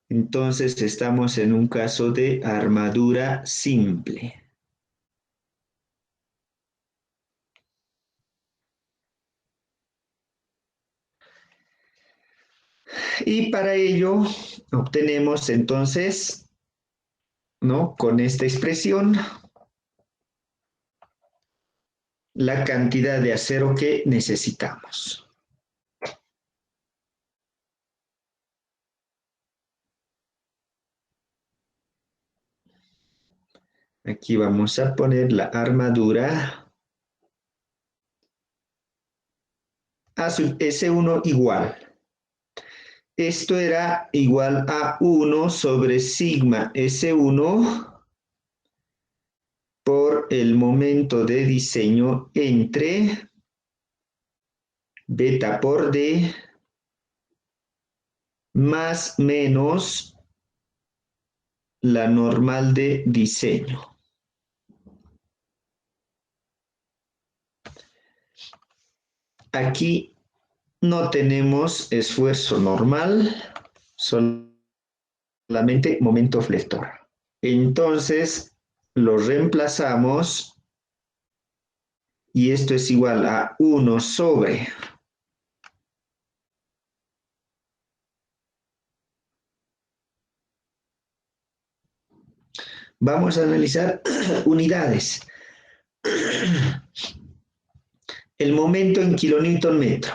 Entonces estamos en un caso de armadura simple. Y para ello obtenemos entonces, ¿no? Con esta expresión, la cantidad de acero que necesitamos. Aquí vamos a poner la armadura a sub S1 igual. Esto era igual a 1 sobre sigma S1 por el momento de diseño entre beta por D más menos la normal de diseño. Aquí no tenemos esfuerzo normal, solamente momento flector. Entonces lo reemplazamos y esto es igual a 1 sobre vamos a analizar unidades. El momento en kilonewton metro.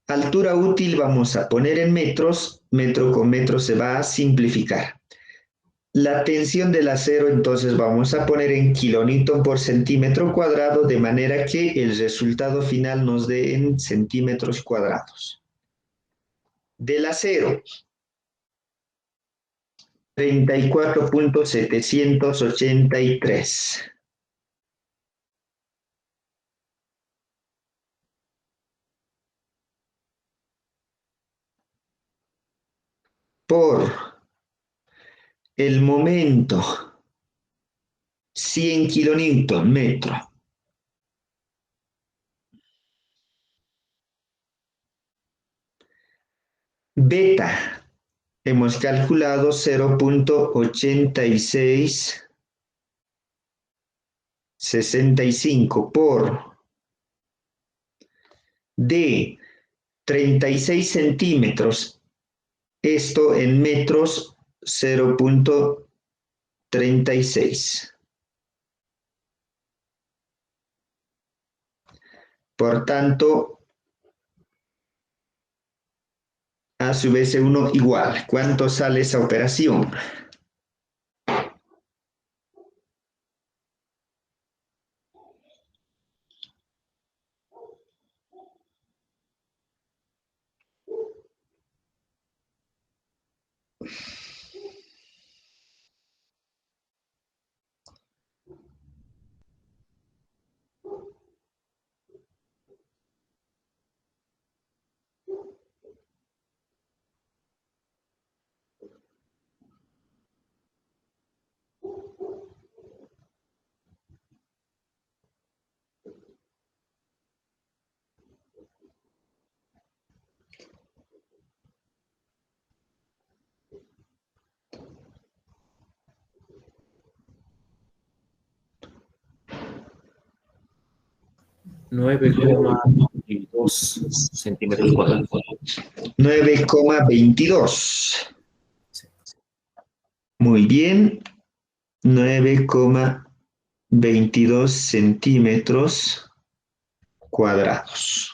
Altura útil vamos a poner en metros, metro con metro se va a simplificar. La tensión del acero entonces vamos a poner en kilonewton por centímetro cuadrado de manera que el resultado final nos dé en centímetros cuadrados. Del acero, 34.783. Por el momento 100 kilonewton metro. Beta, hemos calculado 0.8665 por D, 36 centímetros. Esto en metros, 0.36. Por tanto, a su vez 1 igual. ¿Cuánto sale esa operación? 9,22 centímetros cuadrados. 9,22. Sí. Muy bien. 9,22 centímetros cuadrados.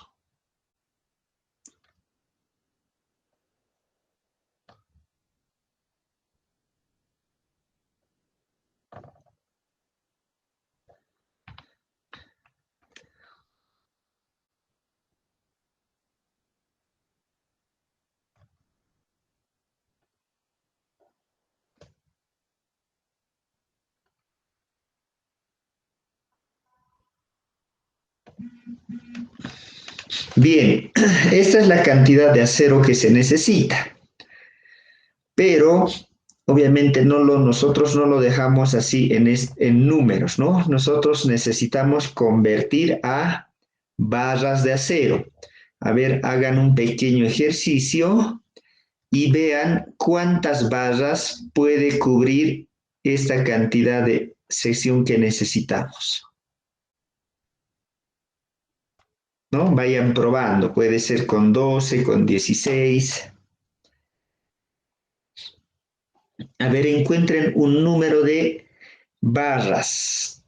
Bien, esta es la cantidad de acero que se necesita, pero obviamente nosotros no lo dejamos así en números, ¿no? Nosotros necesitamos convertir a barras de acero. A ver, hagan un pequeño ejercicio y vean cuántas barras puede cubrir esta cantidad de sección que necesitamos. ¿No? Vayan probando, puede ser con 12, con 16. A ver, encuentren un número de barras.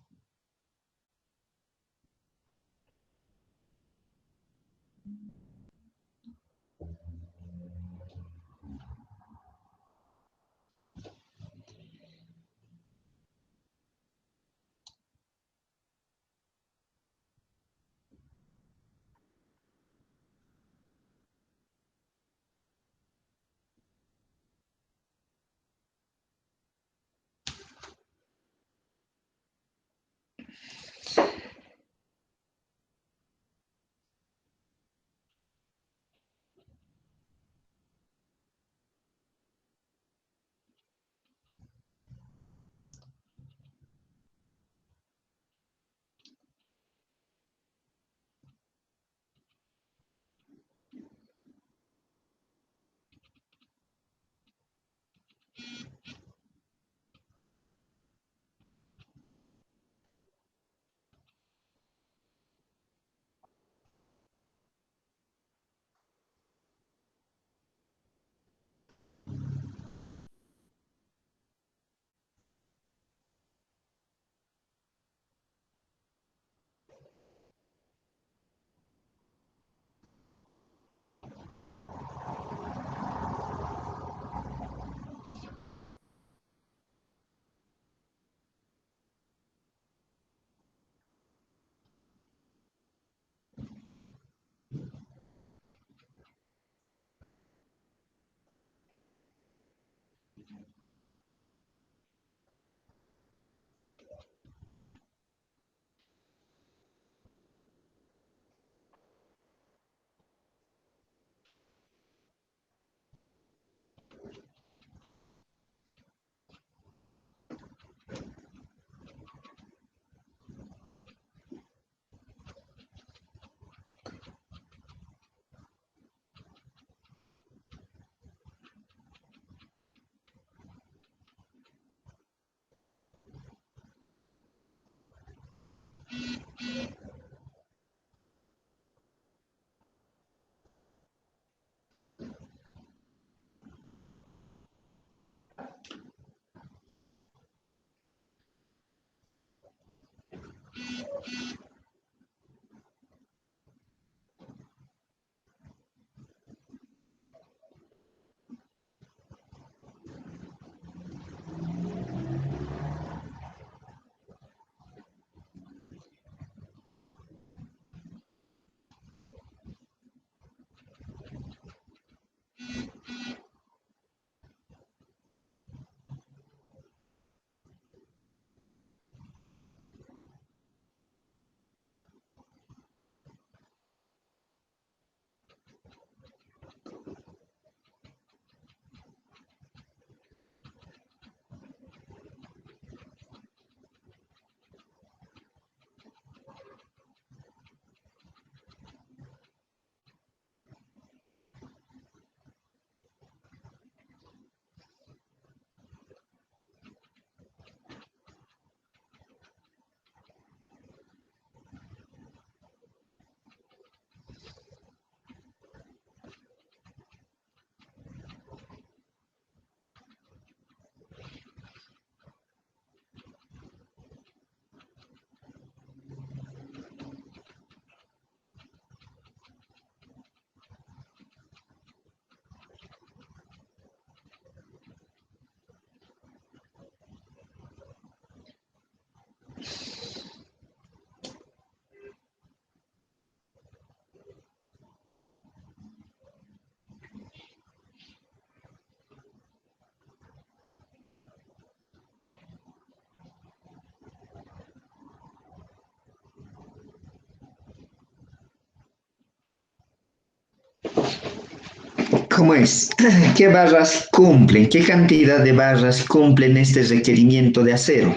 ¿Cómo es? ¿Qué barras cumplen? ¿Qué cantidad de barras cumplen este requerimiento de acero?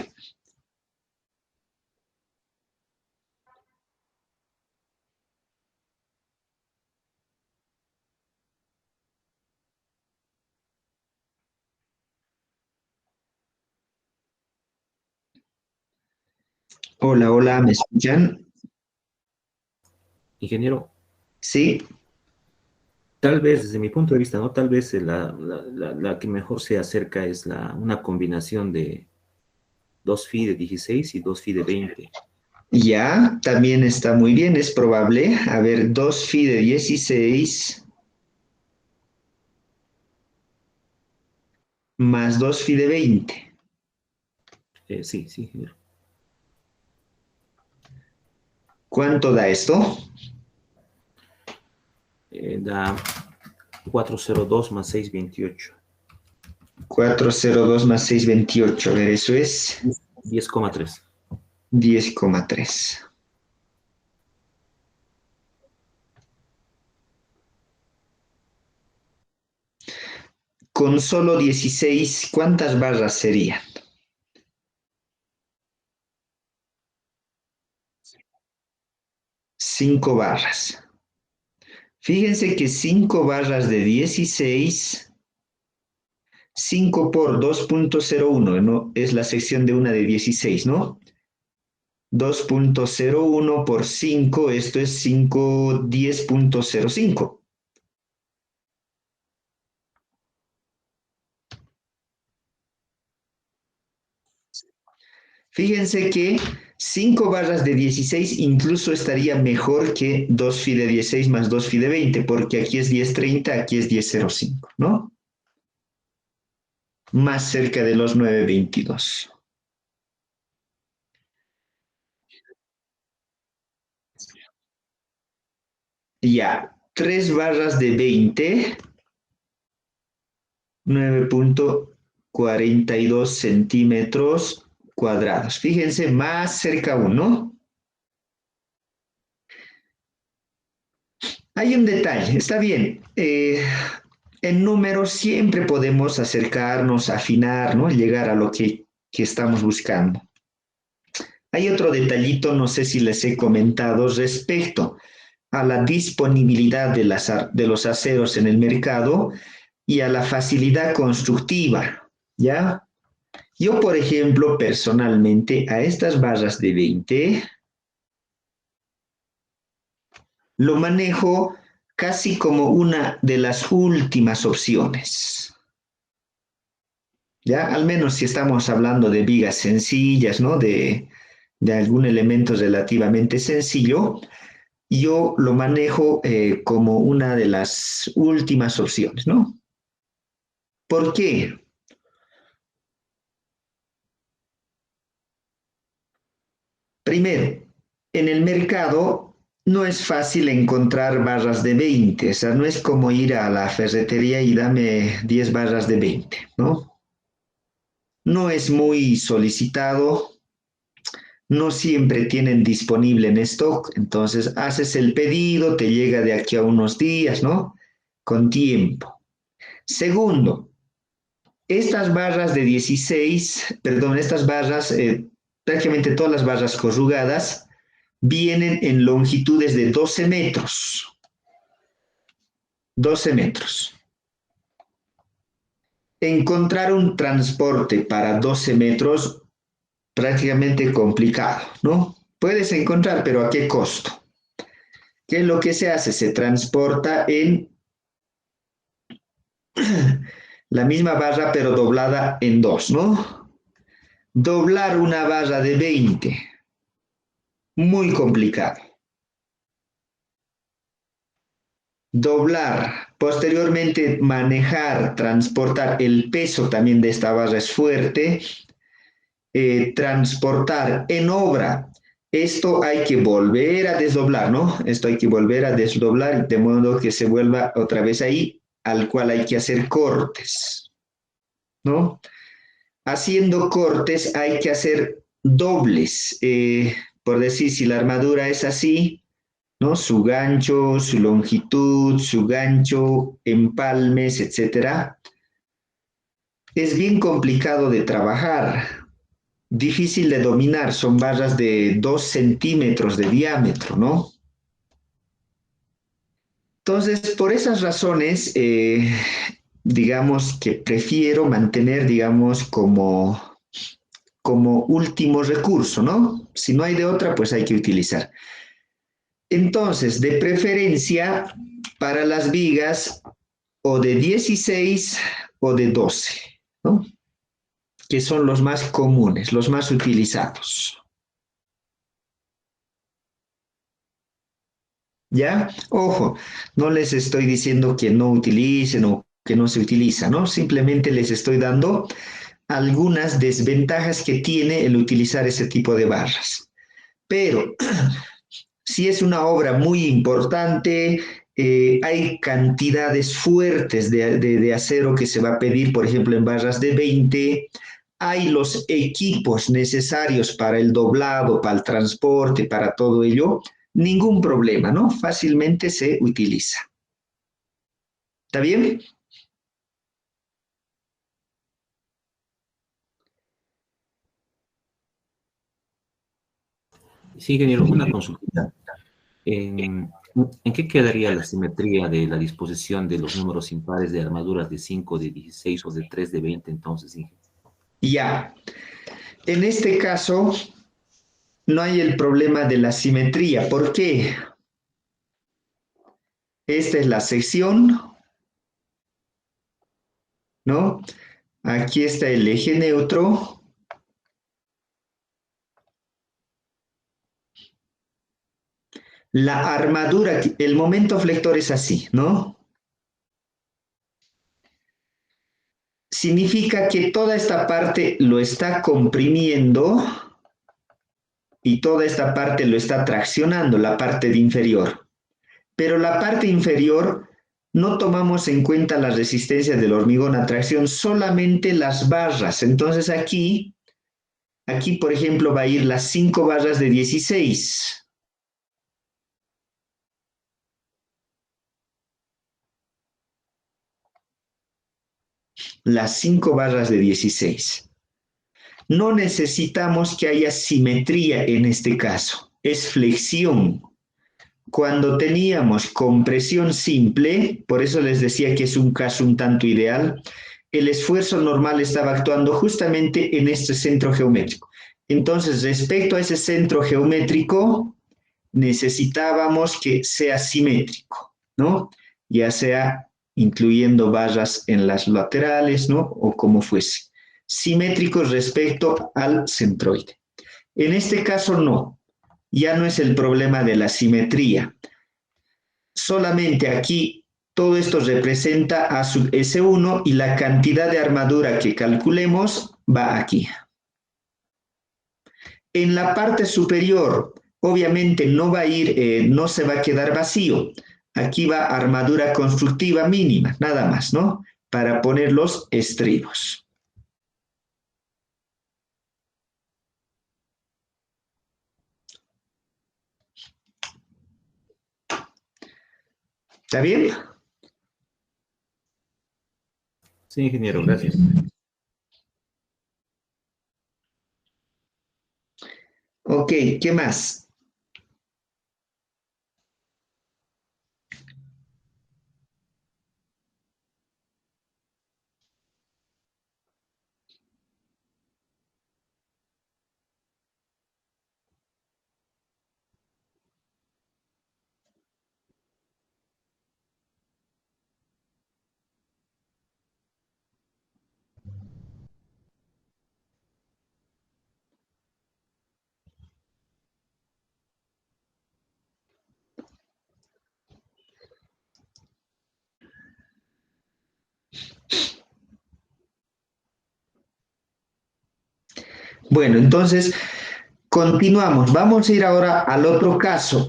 Hola, hola, ¿me escuchan? Ingeniero, Sí, tal vez desde mi punto de vista, ¿no? Tal vez la que mejor se acerca es una combinación de 2 Fi de 16 y 2 Fi de 20. ya, también está muy bien, es probable. A ver, 2 phi de 16 más 2 phi de 20. Sí, sí, ingeniero. ¿Cuánto da esto? Da 402 más 628. 402 más 628. A ver, eso es 10,3. 10,3. Con solo 16, ¿cuántas barras serían? 5 barras. Fíjense que 5 barras de 16, 5 por 2,01, ¿no? Es la sección de una de 16, ¿no? 2,01 por 5, esto es 5, 10,05. Fíjense que 5 barras de 16 incluso estaría mejor que 2 phi de 16 más 2 phi de 20, porque aquí es 10,30, aquí es 10,05, ¿no? Más cerca de los 9,22. Ya, 3 barras de 20, 9,42 centímetros cuadrados. Fíjense, más cerca aún, ¿no? Hay un detalle, está bien. En números siempre podemos acercarnos, afinar, ¿no? Llegar a lo que estamos buscando. Hay otro detallito, no sé si les he comentado, respecto a la disponibilidad de los aceros en el mercado y a la facilidad constructiva, ¿ya? Yo, por ejemplo, personalmente, a estas barras de 20 lo manejo casi como una de las últimas opciones. ¿Ya? Al menos si estamos hablando de vigas sencillas, ¿no? De algún elemento relativamente sencillo, yo lo manejo como una de las últimas opciones, ¿no? ¿Por qué? Primero, en el mercado no es fácil encontrar barras de 20, o sea, no es como ir a la ferretería y dame 10 barras de 20, ¿no? No es muy solicitado, no siempre tienen disponible en stock, entonces haces el pedido, te llega de aquí a unos días, ¿no? Con tiempo. Segundo, estas barras de 16, perdón, estas barras, prácticamente todas las barras corrugadas, vienen en longitudes de 12 metros. 12 metros. Encontrar un transporte para 12 metros prácticamente complicado, ¿no? Puedes encontrar, pero ¿a qué costo? ¿Qué es lo que se hace? Se transporta en la misma barra, pero doblada en dos, ¿no? Doblar una barra de 20, muy complicado. Doblar, posteriormente manejar, transportar el peso también de esta barra es fuerte. Transportar en obra. Esto hay que volver a desdoblar, ¿no? Esto hay que volver a desdoblar de modo que se vuelva otra vez ahí, al cual hay que hacer cortes, ¿no? Haciendo cortes hay que hacer dobles. Por decir, si la armadura es así, ¿no? Su gancho, su longitud, su gancho, empalmes, etcétera. Es bien complicado de trabajar, difícil de dominar, son barras de 2 centímetros de diámetro, ¿no? Entonces, por esas razones, digamos que prefiero mantener, digamos, como último recurso, ¿no? Si no hay de otra, pues hay que utilizar. Entonces, de preferencia para las vigas o de 16 o de 12, ¿no? Que son los más comunes, los más utilizados. ¿Ya? Ojo, no les estoy diciendo que no utilicen o que no se utiliza, ¿no? Simplemente les estoy dando algunas desventajas que tiene el utilizar ese tipo de barras. Pero si es una obra muy importante, hay cantidades fuertes de acero que se va a pedir, por ejemplo, en barras de 20, hay los equipos necesarios para el doblado, para el transporte, para todo ello, ningún problema, ¿no? Fácilmente se utiliza. ¿Está bien? Sí, ingeniero, una consulta. ¿En qué quedaría la simetría de la disposición de los números impares de armaduras de 5, de 16 o de 3 de 20 entonces, ingeniero? Ya. En este caso, no hay el problema de la simetría. ¿Por qué? Esta es la sección, ¿no? Aquí está el eje neutro. La armadura, el momento flector es así, ¿no? Significa que toda esta parte lo está comprimiendo y toda esta parte lo está traccionando, la parte de inferior. Pero la parte inferior no tomamos en cuenta la resistencia del hormigón a tracción, solamente las barras. Entonces aquí por ejemplo, va a ir las 5 barras de 16. Las 5 barras de 16. No necesitamos que haya simetría en este caso, es flexión. Cuando teníamos compresión simple, por eso les decía que es un caso un tanto ideal, el esfuerzo normal estaba actuando justamente en este centro geométrico. Entonces, respecto a ese centro geométrico, necesitábamos que sea simétrico, ¿no? Ya sea incluyendo barras en las laterales, ¿no? O como fuese. Simétricos respecto al centroide. En este caso no, ya no es el problema de la simetría. Solamente aquí todo esto representa a sub S1 y la cantidad de armadura que calculemos va aquí. En la parte superior, obviamente no va a ir, no se va a quedar vacío. Aquí va armadura constructiva mínima, nada más, ¿no? Para poner los estribos. ¿Está bien? Sí, ingeniero, gracias. Ok, ¿qué más? Bueno, entonces continuamos. Vamos a ir ahora al otro caso.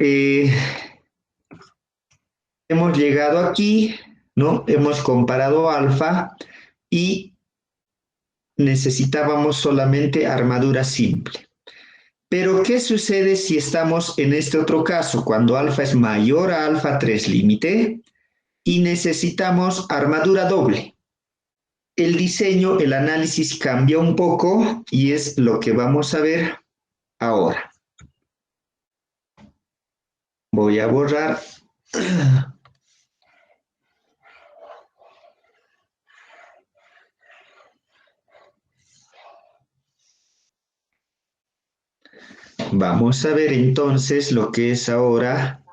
Hemos llegado aquí, ¿no? Hemos comparado alfa y necesitábamos solamente armadura simple. Pero, ¿qué sucede si estamos en este otro caso? Cuando alfa es mayor a alfa 3 límite y necesitamos armadura doble. El diseño, el análisis cambia un poco y es lo que vamos a ver ahora. Voy a borrar. Vamos a ver entonces lo que es ahora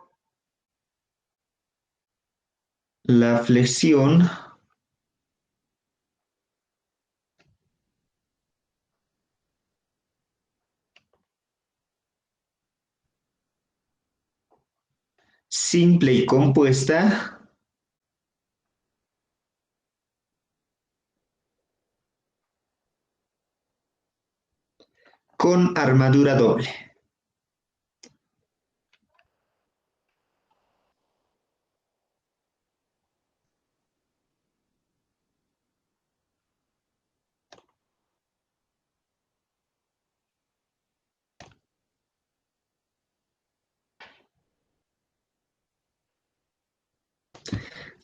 la flexión simple y compuesta con armadura doble.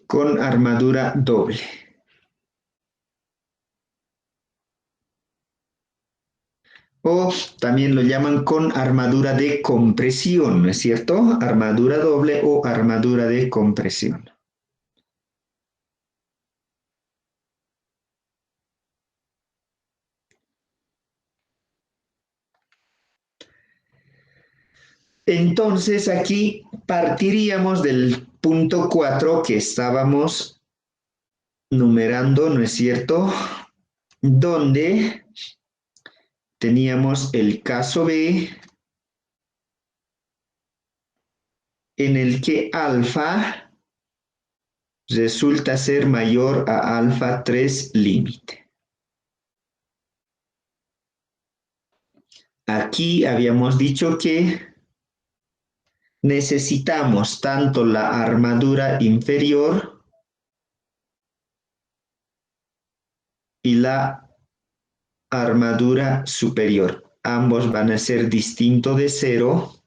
Con armadura doble. O también lo llaman con armadura de compresión, ¿no es cierto? Armadura doble o armadura de compresión. Entonces aquí partiríamos del punto 4 que estábamos numerando, ¿no es cierto? Donde teníamos el caso B en el que alfa resulta ser mayor a alfa 3 límite. Aquí habíamos dicho que necesitamos tanto la armadura inferior y la armadura superior. Ambos van a ser distintos de 0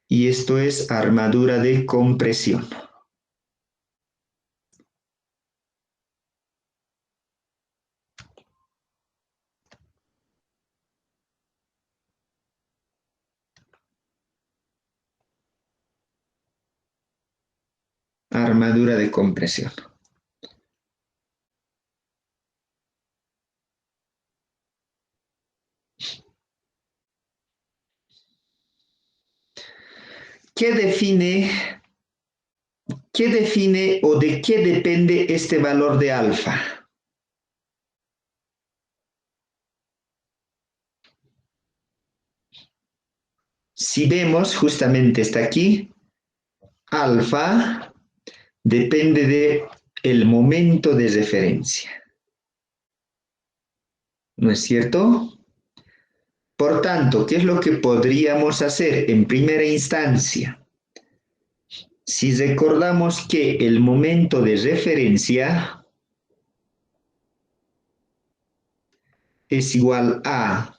y esto es armadura de compresión. Armadura de compresión. ¿Qué define o de qué depende este valor de alfa? Si vemos, justamente está aquí, alfa depende de el momento de referencia. ¿No es cierto? Por tanto, ¿qué es lo que podríamos hacer en primera instancia? Si recordamos que el momento de referencia es igual a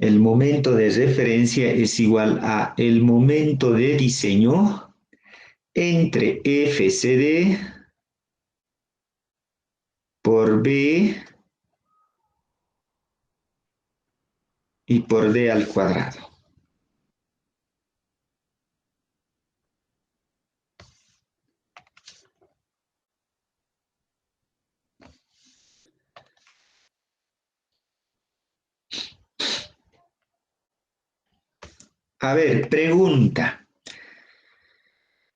el momento de referencia es igual a el momento de diseño entre FCD por B y por D al cuadrado. A ver, pregunta.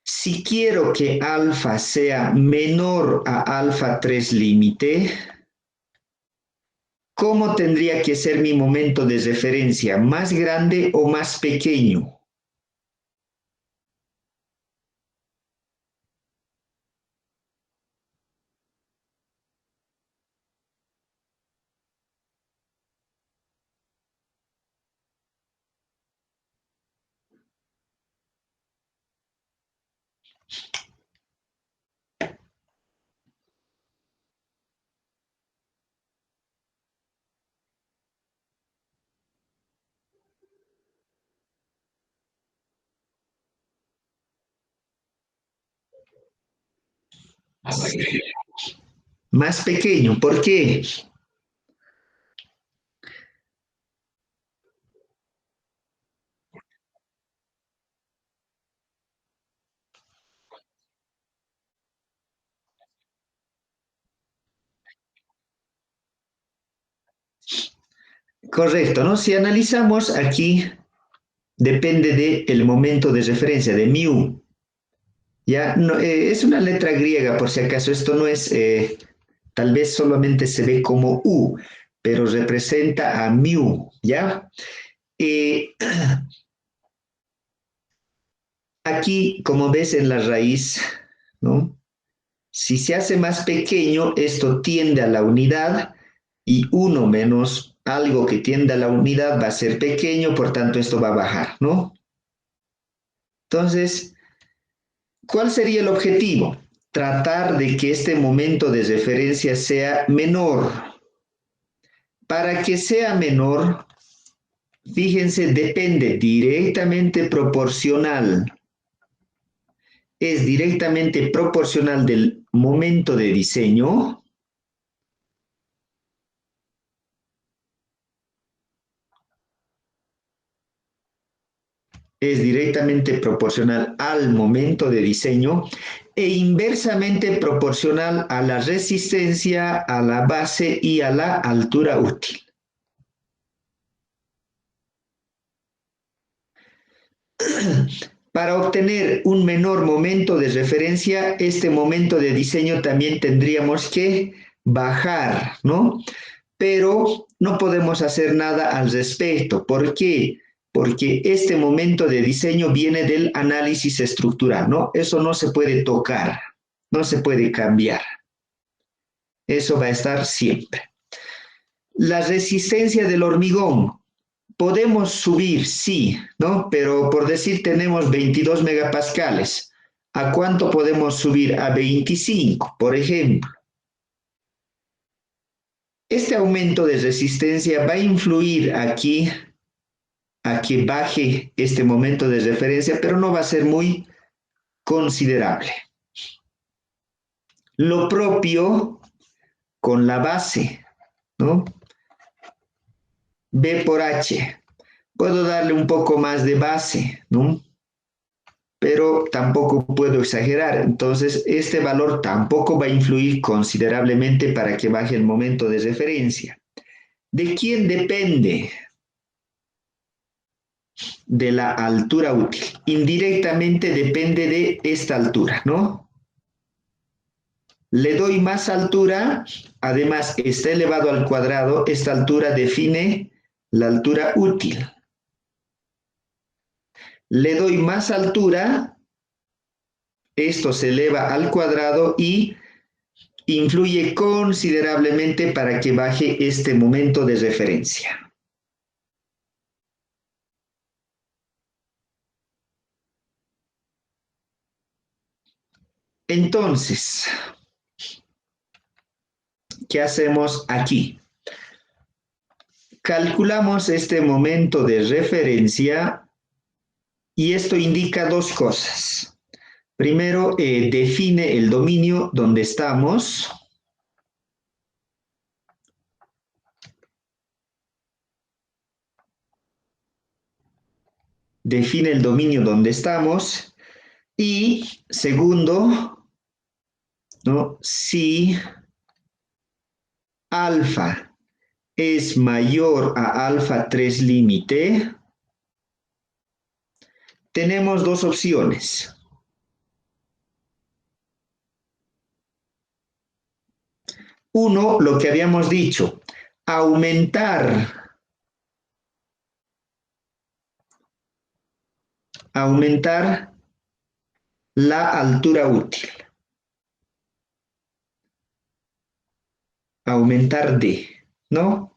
Si quiero que alfa sea menor a alfa 3 límite, ¿cómo tendría que ser mi momento de referencia? ¿Más grande o más pequeño? Más pequeño, ¿por qué? Correcto, ¿no? Si analizamos aquí, depende del momento de referencia, de mu. Ya, no, es una letra griega, por si acaso, esto no es, tal vez solamente se ve como u, pero representa a mu, ¿ya? Eh, aquí, como ves en la raíz, ¿no? Si se hace más pequeño, esto tiende a la unidad y uno menos algo que tiende a la unidad va a ser pequeño, por tanto esto va a bajar, ¿no? Entonces, ¿cuál sería el objetivo? Tratar de que este momento de referencia sea menor. Para que sea menor, fíjense, depende directamente proporcional. Es directamente proporcional del momento de diseño. Es directamente proporcional al momento de diseño e inversamente proporcional a la resistencia, a la base y a la altura útil. Para obtener un menor momento de referencia, este momento de diseño también tendríamos que bajar, ¿no? Pero no podemos hacer nada al respecto. ¿Por qué? Porque este momento de diseño viene del análisis estructural, ¿no? Eso no se puede tocar, no se puede cambiar. Eso va a estar siempre. La resistencia del hormigón. Podemos subir, sí, ¿no? Pero por decir tenemos 22 megapascales. ¿A cuánto podemos subir? A 25, por ejemplo. Este aumento de resistencia va a influir aquí a que baje este momento de referencia, pero no va a ser muy considerable. Lo propio con la base, ¿no? B por H. Puedo darle un poco más de base, ¿no? Pero tampoco puedo exagerar. Entonces, este valor tampoco va a influir considerablemente para que baje el momento de referencia. ¿De quién depende? De la altura útil. Indirectamente depende de esta altura, ¿no? Le doy más altura, además está elevado al cuadrado, esta altura define la altura útil. Le doy más altura, esto se eleva al cuadrado y influye considerablemente para que baje este momento de referencia. Entonces, ¿qué hacemos aquí? Calculamos este momento de referencia y esto indica dos cosas. Primero, define el dominio donde estamos. Define el dominio donde estamos. Y segundo, ¿no? Si alfa es mayor a alfa 3 límite, tenemos dos opciones. Uno, lo que habíamos dicho, aumentar la altura útil. Aumentar D, ¿no?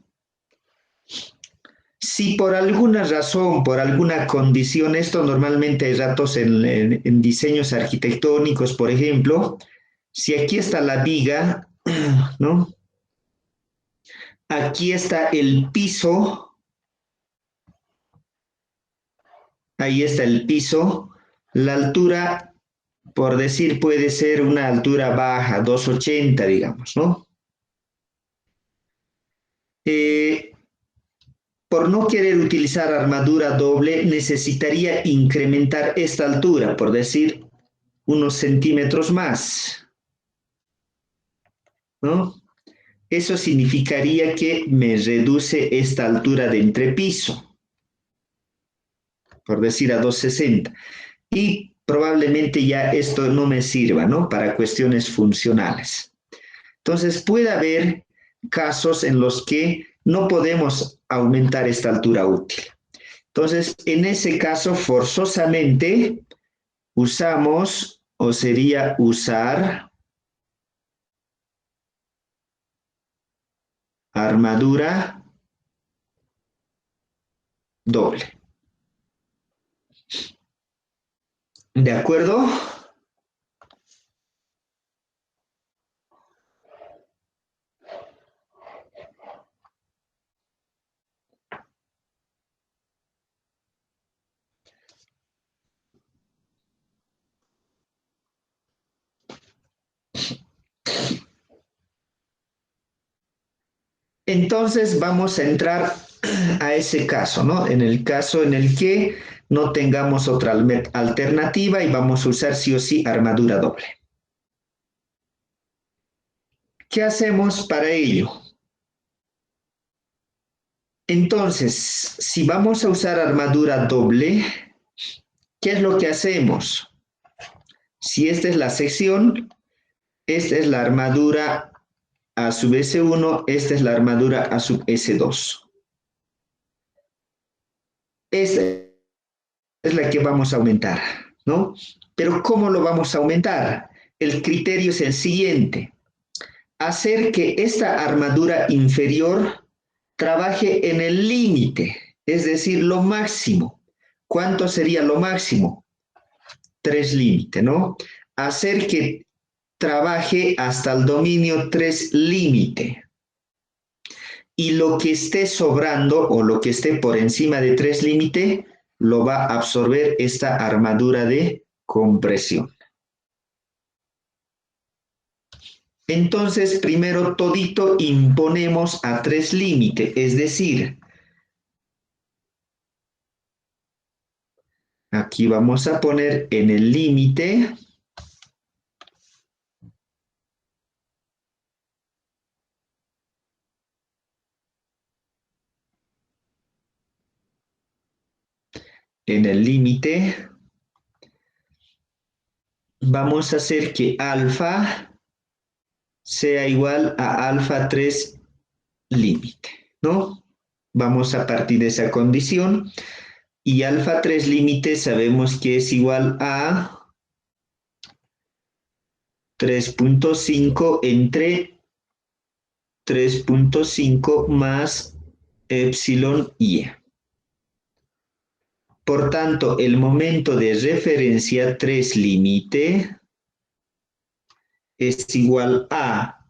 Si por alguna razón, por alguna condición, esto normalmente hay ratos en diseños arquitectónicos, por ejemplo, si aquí está la viga, ¿no? Aquí está el piso, ahí está el piso, la altura por decir, puede ser una altura baja, 280, digamos, ¿no? Por no querer utilizar armadura doble, necesitaría incrementar esta altura, por decir, unos centímetros más, ¿no? Eso significaría que me reduce esta altura de entrepiso, por decir a 260. Y probablemente ya esto no me sirva, ¿no? Para cuestiones funcionales. Entonces puede haber casos en los que no podemos aumentar esta altura útil. Entonces, en ese caso, forzosamente usamos, o sería usar, armadura doble. ¿De acuerdo? Entonces vamos a entrar a ese caso, ¿no? En el caso en el que no tengamos otra alternativa y vamos a usar sí o sí armadura doble. ¿Qué hacemos para ello? Entonces, si vamos a usar armadura doble, ¿qué es lo que hacemos? Si esta es la sección, esta es la armadura a sub S1, esta es la armadura a sub S2. Esta es la que vamos a aumentar, ¿no? Pero ¿cómo lo vamos a aumentar? El criterio es el siguiente: hacer que esta armadura inferior trabaje en el límite, es decir, lo máximo. ¿Cuánto sería lo máximo? 3 límite, ¿no? Hacer que trabaje hasta el dominio 3 límite. Y lo que esté sobrando o lo que esté por encima de 3 límite lo va a absorber esta armadura de compresión. Entonces, primero todito imponemos a 3 límite, es decir, aquí vamos a poner en el límite vamos a hacer que alfa sea igual a alfa 3 límite, ¿no? Vamos a partir de esa condición y alfa 3 límite sabemos que es igual a 3.5 entre 3.5 más epsilon y. Por tanto, el momento de referencia 3 límite es igual a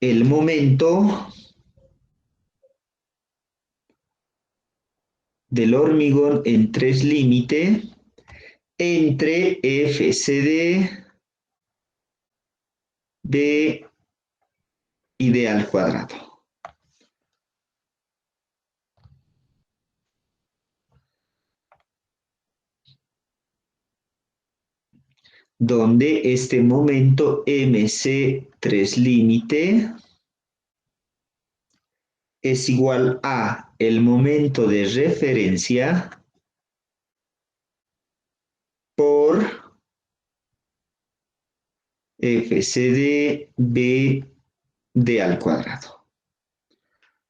el momento del hormigón en 3 límite entre FCD de y d al cuadrado. Donde este momento MC3 límite es igual a el momento de referencia por FCD B d al cuadrado,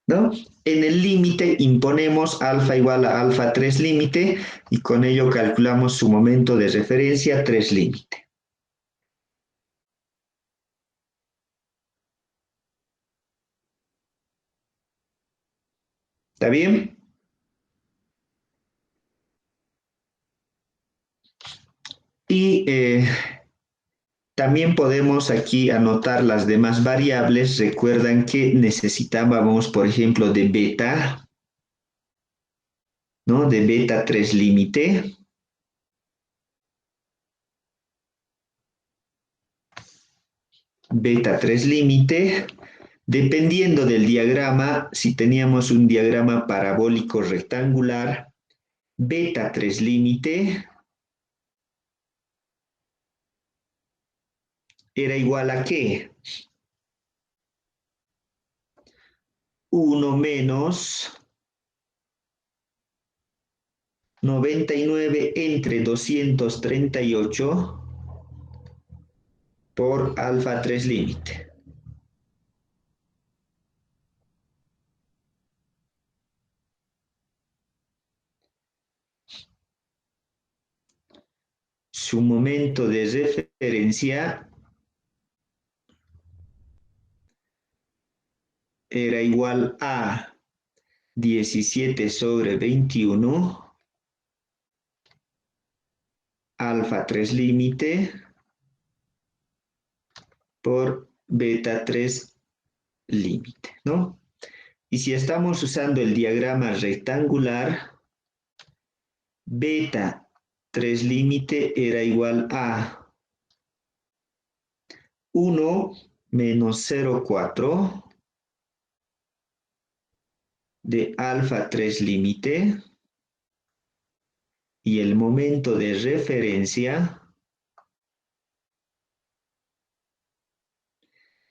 ¿no? En el límite imponemos alfa igual a alfa 3 límite y con ello calculamos su momento de referencia 3 límite. ¿Está bien? Y también podemos aquí anotar las demás variables. Recuerdan que necesitábamos, por ejemplo, de beta, ¿no? De beta 3 límite. beta 3 límite, dependiendo del diagrama, si teníamos un diagrama parabólico rectangular, beta 3 límite era igual a ¿qué? 1 menos 99 entre 238 por alfa 3 límite. Su momento de referencia era igual a 17 sobre 21 alfa 3 límite por beta 3 límite, ¿no? Y si estamos usando el diagrama rectangular, beta 3 límite era igual a 1 menos 0,4 de alfa 3 límite y el momento de referencia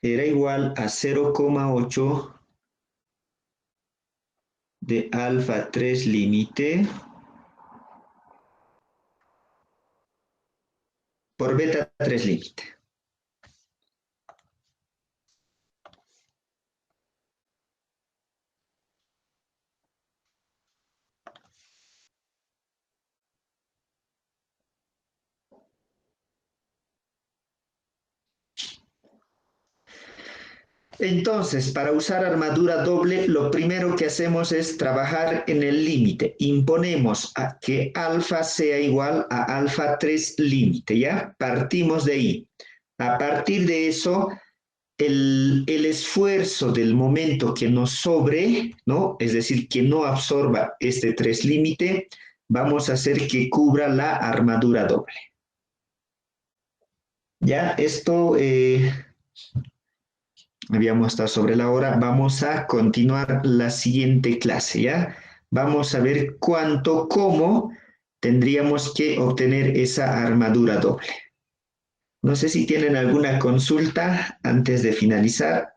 era igual a 0,8 de alfa 3 límite por beta 3 límite. Entonces, para usar armadura doble, lo primero que hacemos es trabajar en el límite. Imponemos a que alfa sea igual a alfa 3 límite, ¿ya? Partimos de ahí. A partir de eso, el esfuerzo del momento que nos sobre, ¿no? Es decir, que no absorba este 3 límite, vamos a hacer que cubra la armadura doble. Ya, esto... habíamos estado sobre la hora, vamos a continuar la siguiente clase, ¿ya? Vamos a ver cómo tendríamos que obtener esa armadura doble. No sé si tienen alguna consulta antes de finalizar.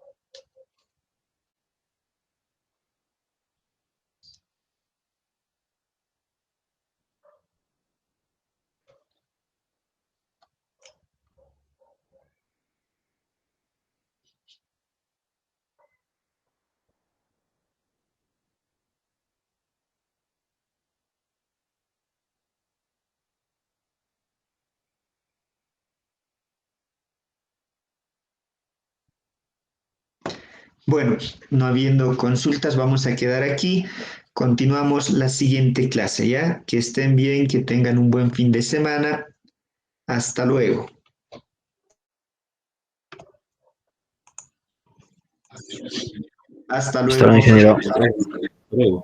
Bueno, no habiendo consultas, vamos a quedar aquí. Continuamos la siguiente clase, ¿ya? Que estén bien, que tengan un buen fin de semana. Hasta luego. Hasta luego. Hasta luego, ingeniero. Hasta luego.